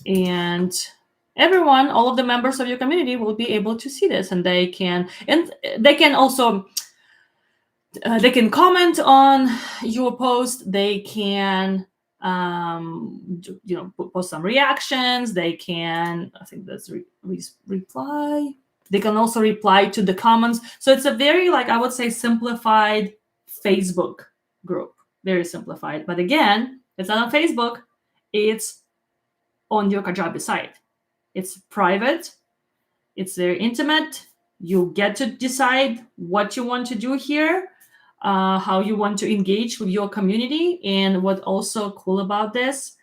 and everyone, all of the members of your community will be able to see this, and they can also they can comment on your post. They can post some reactions. They can, I think that's reply. They can also reply to the comments. So it's a very, I would say, simplified Facebook group. Very simplified. But again, it's not on Facebook. It's on your Kajabi site. It's private. It's very intimate. You get to decide what you want to do here, how you want to engage with your community. And what also cool about this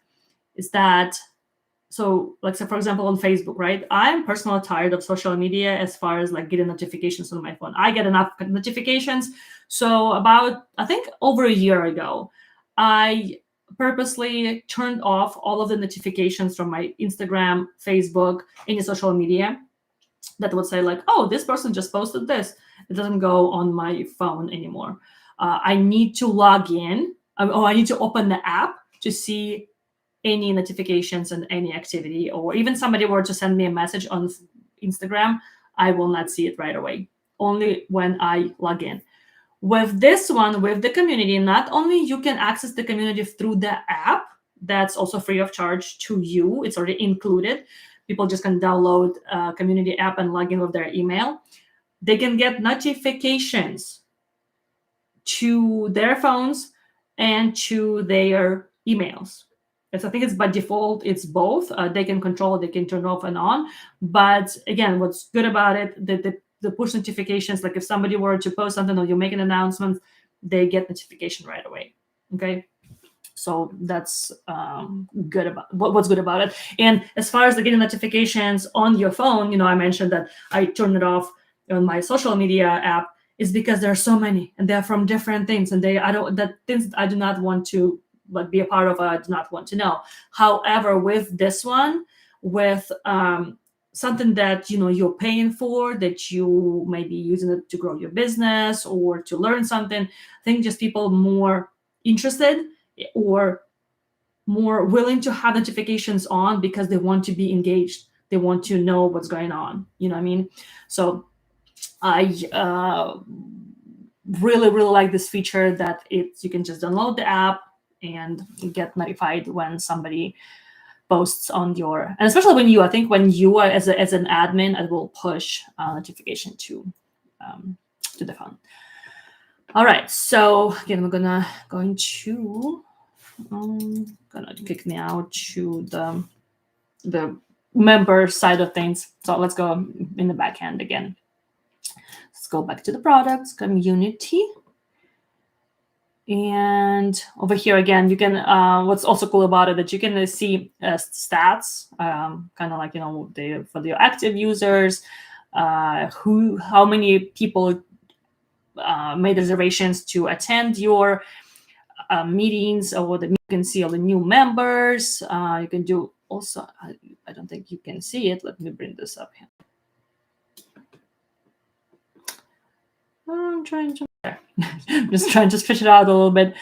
is that, so say for example on Facebook, right? I'm personally tired of social media as far as getting notifications on my phone. I get enough notifications. So about, I think over a year ago, I purposely turned off all of the notifications from my Instagram, Facebook, any social media that would say oh, this person just posted this. It doesn't go on my phone anymore. I need to log in. I need to open the app to see any notifications and any activity, or even somebody were to send me a message on Instagram, I will not see it right away, only when I log in. With this one, with the community, not only you can access the community through the app, that's also free of charge to you. It's already included. People just can download a community app and log in with their email. They can get notifications to their phones and to their emails. I think it's by default, it's both. They can control it, they can turn off and on. But again, what's good about it, the push notifications, if somebody were to post something or you make an announcement, they get notification right away. Okay. So that's good about what's good about it. And as far as getting notifications on your phone, I mentioned that I turned it off on my social media app, is because there are so many and they're from different things, and things I do not want to be a part of. I do not want to know. However, with this one, with something that you're paying for, that you may be using it to grow your business or to learn something, I think just people more interested or more willing to have notifications on because they want to be engaged. They want to know what's going on. You know what I mean? So I really, really like this feature that you can just download the app and get notified when somebody posts on your, and especially when you are as an admin, it will push notification to the phone. All right, so again, we're gonna kick me out to the member side of things. So let's go in the back end again. Let's go back to the products, community. And over here again, you can, what's also cool about it, that you can see stats, kind of like, for your active users, how many people made reservations to attend your meetings, or you can see all the new members. You can do also, I don't think you can see it. Let me bring this up here. I'm trying to just trying to stretch it out a little bit.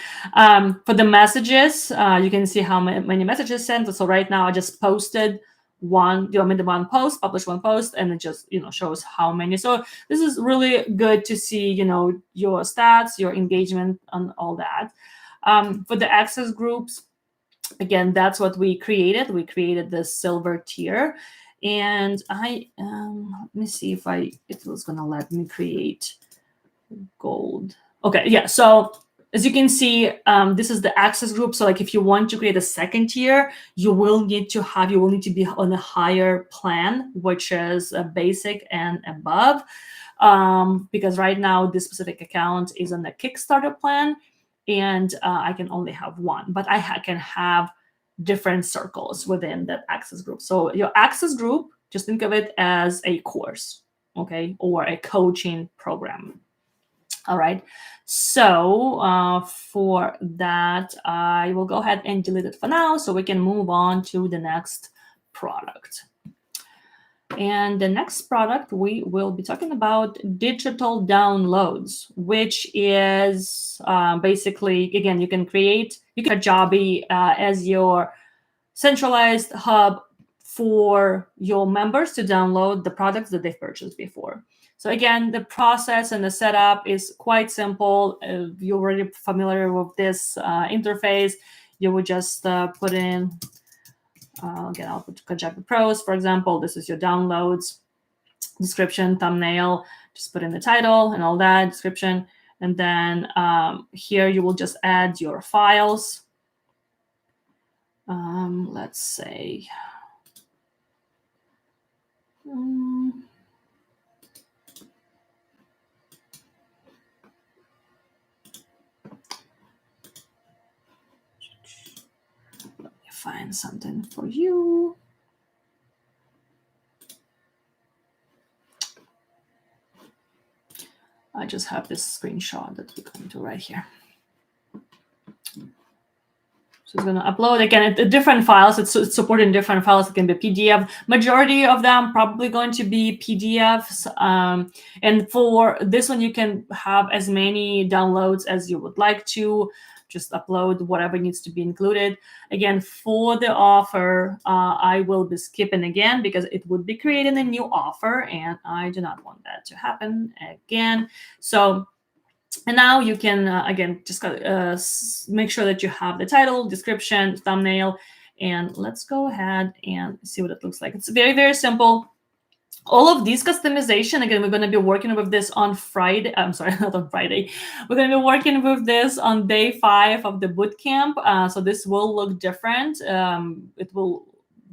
For the messages, you can see how many messages sent. So right now I just posted one, I made the one post, published one post, and it just shows how many. So this is really good to see your stats, your engagement, and all that. For the access groups, again, that's what we created. We created the silver tier, and let me see if it was gonna let me create gold. Okay, yeah. So as you can see, this is the access group. So like if you want to create a second tier, you will need to be on a higher plan, which is a basic and above. Because right now this specific account is on the Kickstarter plan, and I can only have one, but I can have different circles within that access group. So your access group, just think of it as a course, okay, or a coaching program. All right, so for that, I will go ahead and delete it for now so we can move on to the next product. And the next product we will be talking about digital downloads, which is basically, again, you can Kajabi as your centralized hub for your members to download the products that they've purchased before. So again, the process and the setup is quite simple. If you're already familiar with this interface, you would just put in, again, I'll put Kajabi Pros, for example. This is your downloads, description, thumbnail, just put in the title and all that, description. And then here you will just add your files. Let's say, let me find something for you. I just have this screenshot that we're going to write here. So it's going to upload, again, different files. It's supporting different files. It can be PDF. Majority of them probably going to be PDFs. And for this one, you can have as many downloads as you would like to. Just upload whatever needs to be included. Again, for the offer, I will be skipping again because it would be creating a new offer, and I do not want that to happen again. So, and now you can, again, just make sure that you have the title, description, thumbnail, and let's go ahead and see what it looks like. It's very, very simple. All of these customization, again, we're going to be working with this on Friday. I'm sorry, not on Friday. We're going to be working with this on day 5 of the bootcamp. So this will look different.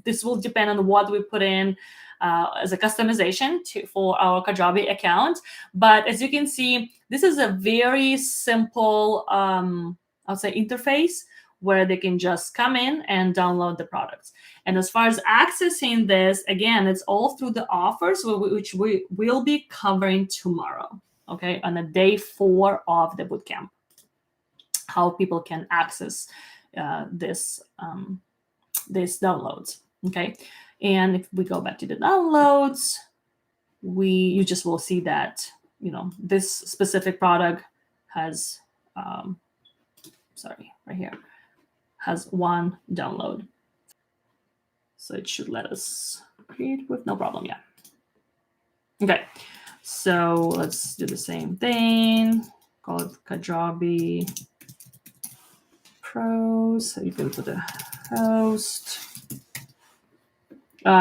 This will depend on what we put in as a customization for our Kajabi account. But as you can see, this is a very simple, I'll say, interface where they can just come in and download the products. And as far as accessing this, again, it's all through the offers, which we will be covering tomorrow, okay, on the day 4 of the bootcamp, how people can access this downloads, okay? And if we go back to the downloads, you just will see that, this specific product has, sorry, right here, has 1 download. So it should let us create with no problem. Yeah. Okay. So let's do the same thing. Call it Kajabi Pros. So you can put a host.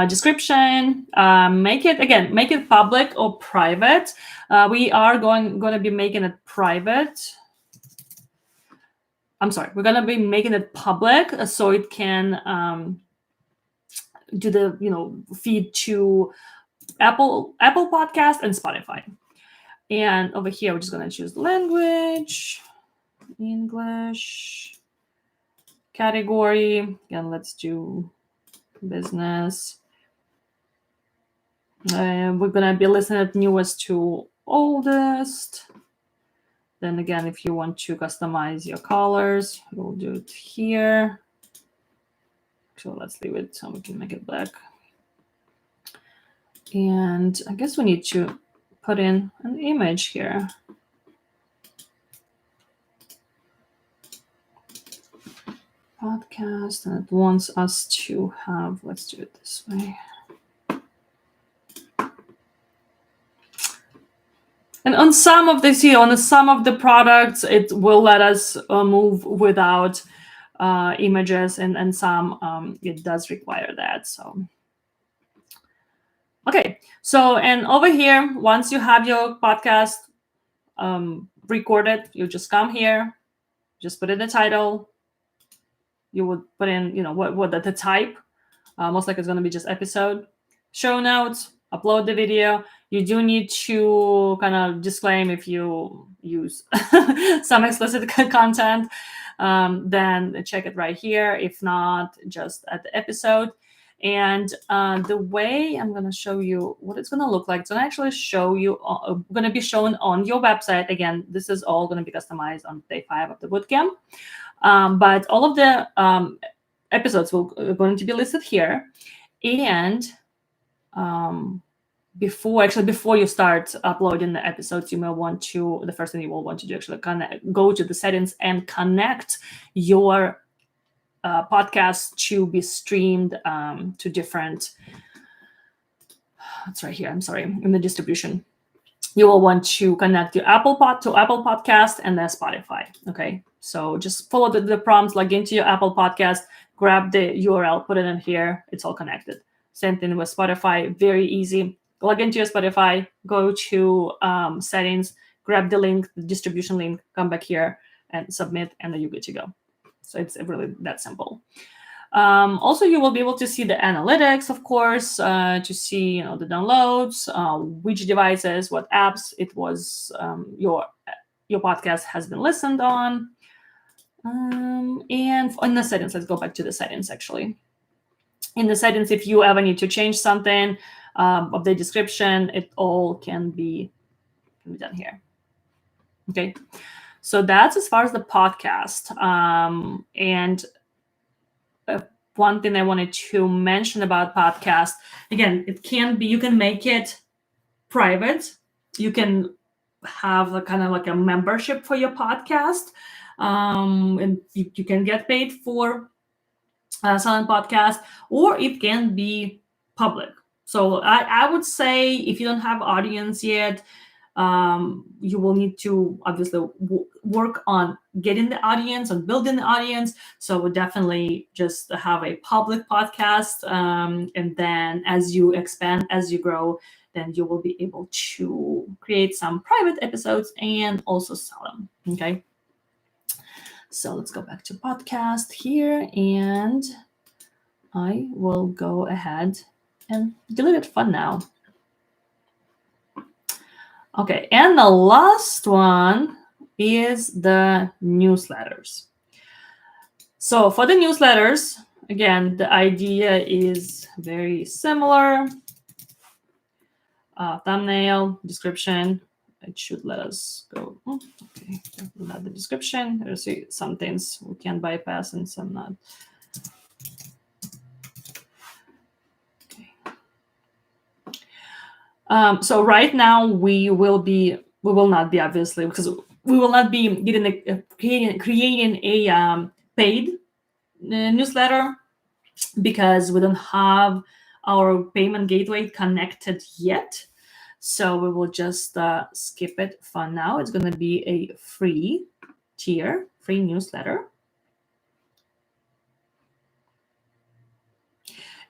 Description. Make it public or private. We are going to be making it private. I'm sorry. We're going to be making it public so it can do the feed to Apple Podcast and Spotify. And over here we're just going to choose the language, English, category. Again, let's do business. We're going to be listening to newest to oldest. Then again, if you want to customize your colors, you'll do it here. So let's leave it so we can make it black. And I guess we need to put in an image here. Podcast, and it wants us to have, let's do it this way. And on some of this here, on some of the products, it will let us move without images, and some it does require that. So okay, so and over here, once you have your podcast recorded, you just come here, just put in the title. You would put in, what the type. Most likely it's going to be just episode, show notes, upload the video. You do need to kind of disclaim if you use some explicit content, then check it right here. If not, just at the episode. And the way I'm going to show you what it's going to look like, it's going to actually show you, going to be shown on your website. Again, this is all going to be customized on day 5 of the bootcamp. But all of the episodes are going to be listed here. And before you start uploading the episodes, you may want to, the first thing you will want to do, actually go to the settings and connect your podcast to be streamed to different, it's right here, I'm sorry, in the distribution. You will want to connect your Apple Podcast and then Spotify. Okay, so just follow the prompts, log into your Apple Podcast, grab the URL, put it in here. It's all connected. Same thing with Spotify, very easy. Log into your Spotify, go to settings, grab the link, the distribution link, come back here and submit, and then you're good to go. So it's really that simple. Also, you will be able to see the analytics, of course, to see the downloads, which devices, what apps it was your podcast has been listened on. And in the settings, let's go back to the settings actually. In the settings, if you ever need to change something of the description, it all can be done here. Okay, so that's as far as the podcast. And one thing I wanted to mention about podcast, again, it can be, you can make it private. You can have a kind of like a membership for your podcast, and you can get paid for selling podcast, or it can be public. So I would say if you don't have audience yet, you will need to obviously work on getting the audience and building the audience. So definitely just have a public podcast, and then as you expand, as you grow, then you will be able to create some private episodes and also sell them. Okay, so let's go back to podcast here, and I will go ahead and delete it for now. Okay, and the last one is the newsletters. So for the newsletters, again, the idea is very similar. Thumbnail, description. It should let us go. Okay, not the description. There's some things we can bypass and some not. So right now we will not be obviously, because we will not be creating a paid newsletter, because we don't have our payment gateway connected yet. So we will just skip it for now. It's going to be a free tier, free newsletter.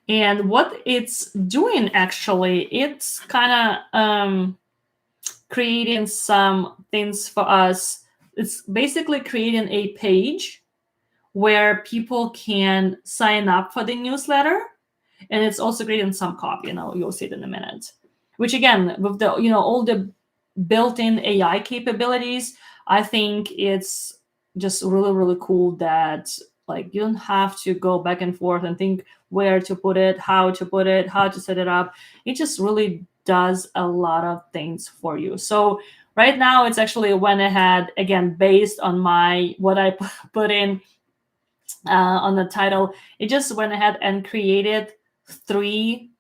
And what it's doing, actually, it's kind of creating some things for us. It's basically creating a page where people can sign up for the newsletter. And it's also creating some copy, you'll see it in a minute. Which again, with the all the built-in AI capabilities, I think it's just really, really cool that you don't have to go back and forth and think where to put it, how to set it up. It just really does a lot of things for you. So Right now, it's actually went ahead, again, based on what I put in on the title. It just went ahead and created 3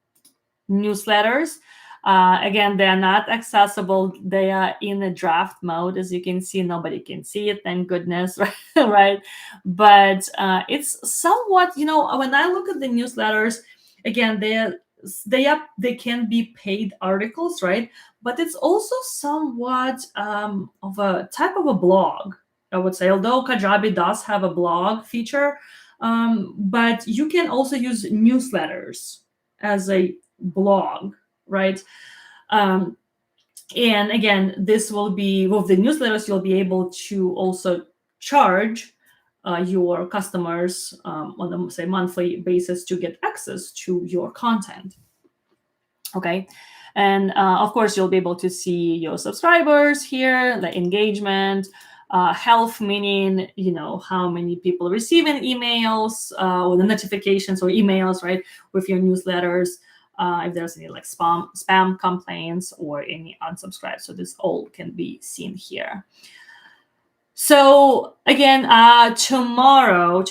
newsletters. Again, they're not accessible. They are in a draft mode. As you can see, nobody can see it, thank goodness, right? But it's somewhat, when I look at the newsletters, again, they can be paid articles, right? But it's also somewhat of a type of a blog, I would say, although Kajabi does have a blog feature, but you can also use newsletters as a blog, right? And again, this will be with the newsletters, you'll be able to also charge your customers on a, say, monthly basis to get access to your content. Okay. And of course, you'll be able to see your subscribers here, the engagement, health, meaning, how many people receiving emails or the notifications or emails, right, with your newsletters, if there's any like spam complaints or any unsubscribes. So this all can be seen here. So again, tomorrow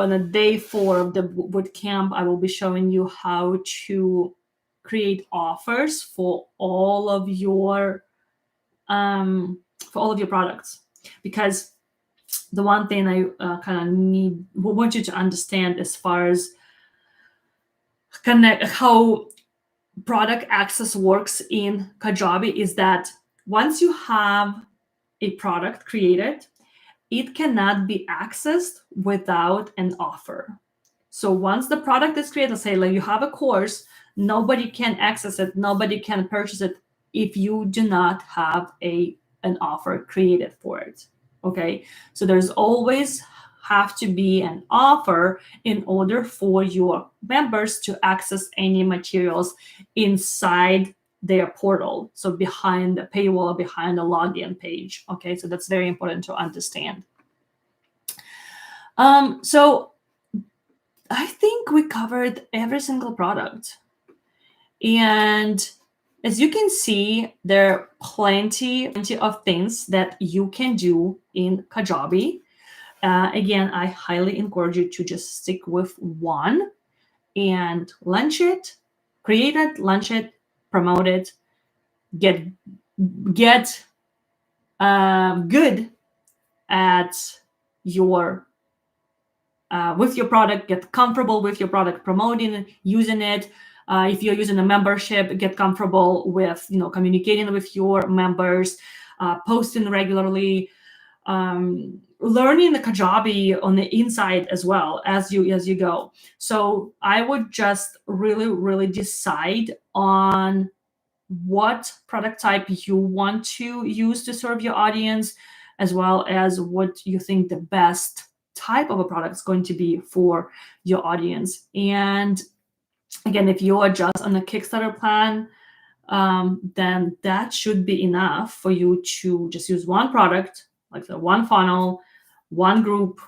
on the day 4 of the bootcamp, I will be showing you how to create offers for all of your products, because the one thing I want you to understand as far as how product access works in Kajabi is that once you have a product created, it cannot be accessed without an offer. So once the product is created, say like you have a course, nobody can access it, nobody can purchase it if you do not have an offer created for it. Okay, so there's always have to be an offer in order for your members to access any materials inside their portal, so behind the paywall, behind the login page. Okay, so that's very important to understand. So I think we covered every single product, and as you can see, there are plenty of things that you can do in Kajabi. Again, I highly encourage you to just stick with one and launch it, create it, launch it, promote it, get good at your with your product, get comfortable with your product, promoting it, using it. If you're using a membership, get comfortable with communicating with your members, posting regularly, learning the Kajabi on the inside as well as you go. So I would just really decide on what product type you want to use to serve your audience, as well as what you think the best type of a product is going to be for your audience. And again, if you are just on a Kickstarter plan, then that should be enough for you to just use one product, like the one funnel, one group,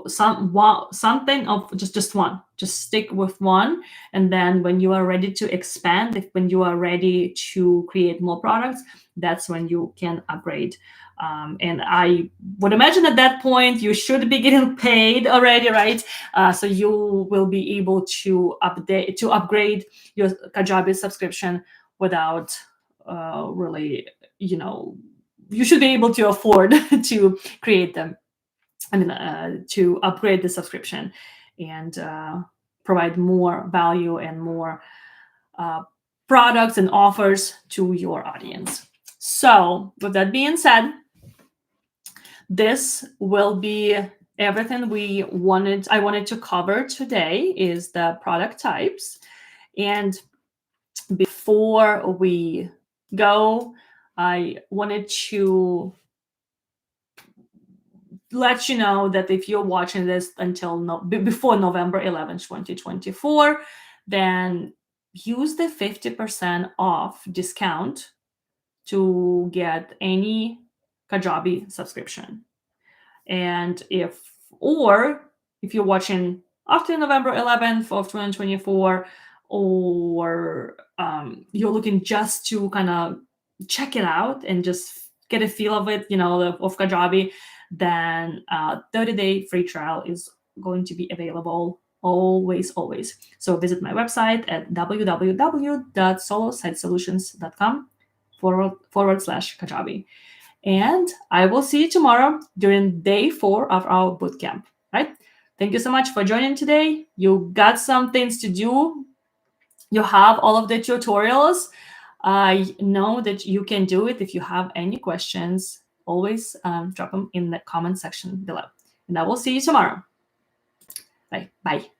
something of just one. Just stick with one, and then when you are ready to expand, when you are ready to create more products, that's when you can upgrade. And I would imagine at that point you should be getting paid already, right? So you will be able to upgrade your Kajabi subscription without really, you should be able to afford to create them. To upgrade the subscription and provide more value and more products and offers to your audience. So with that being said, this will be everything I wanted to cover today is the product types. And before we go, I wanted to let you know that if you're watching this before November 11th, 2024, then use the 50% off discount to get any Kajabi subscription. And if you're watching after November 11th of 2024, or you're looking just to kind of check it out and just get a feel of it, of Kajabi, then 30-day free trial is going to be available always. So visit my website at www.solositesolutions.com/Kajabi. And I will see you tomorrow during day 4 of our bootcamp, right? Thank you so much for joining today. You got some things to do. You have all of the tutorials. I know that you can do it. If you have any questions, always drop them in the comment section below. And I will see you tomorrow. Bye.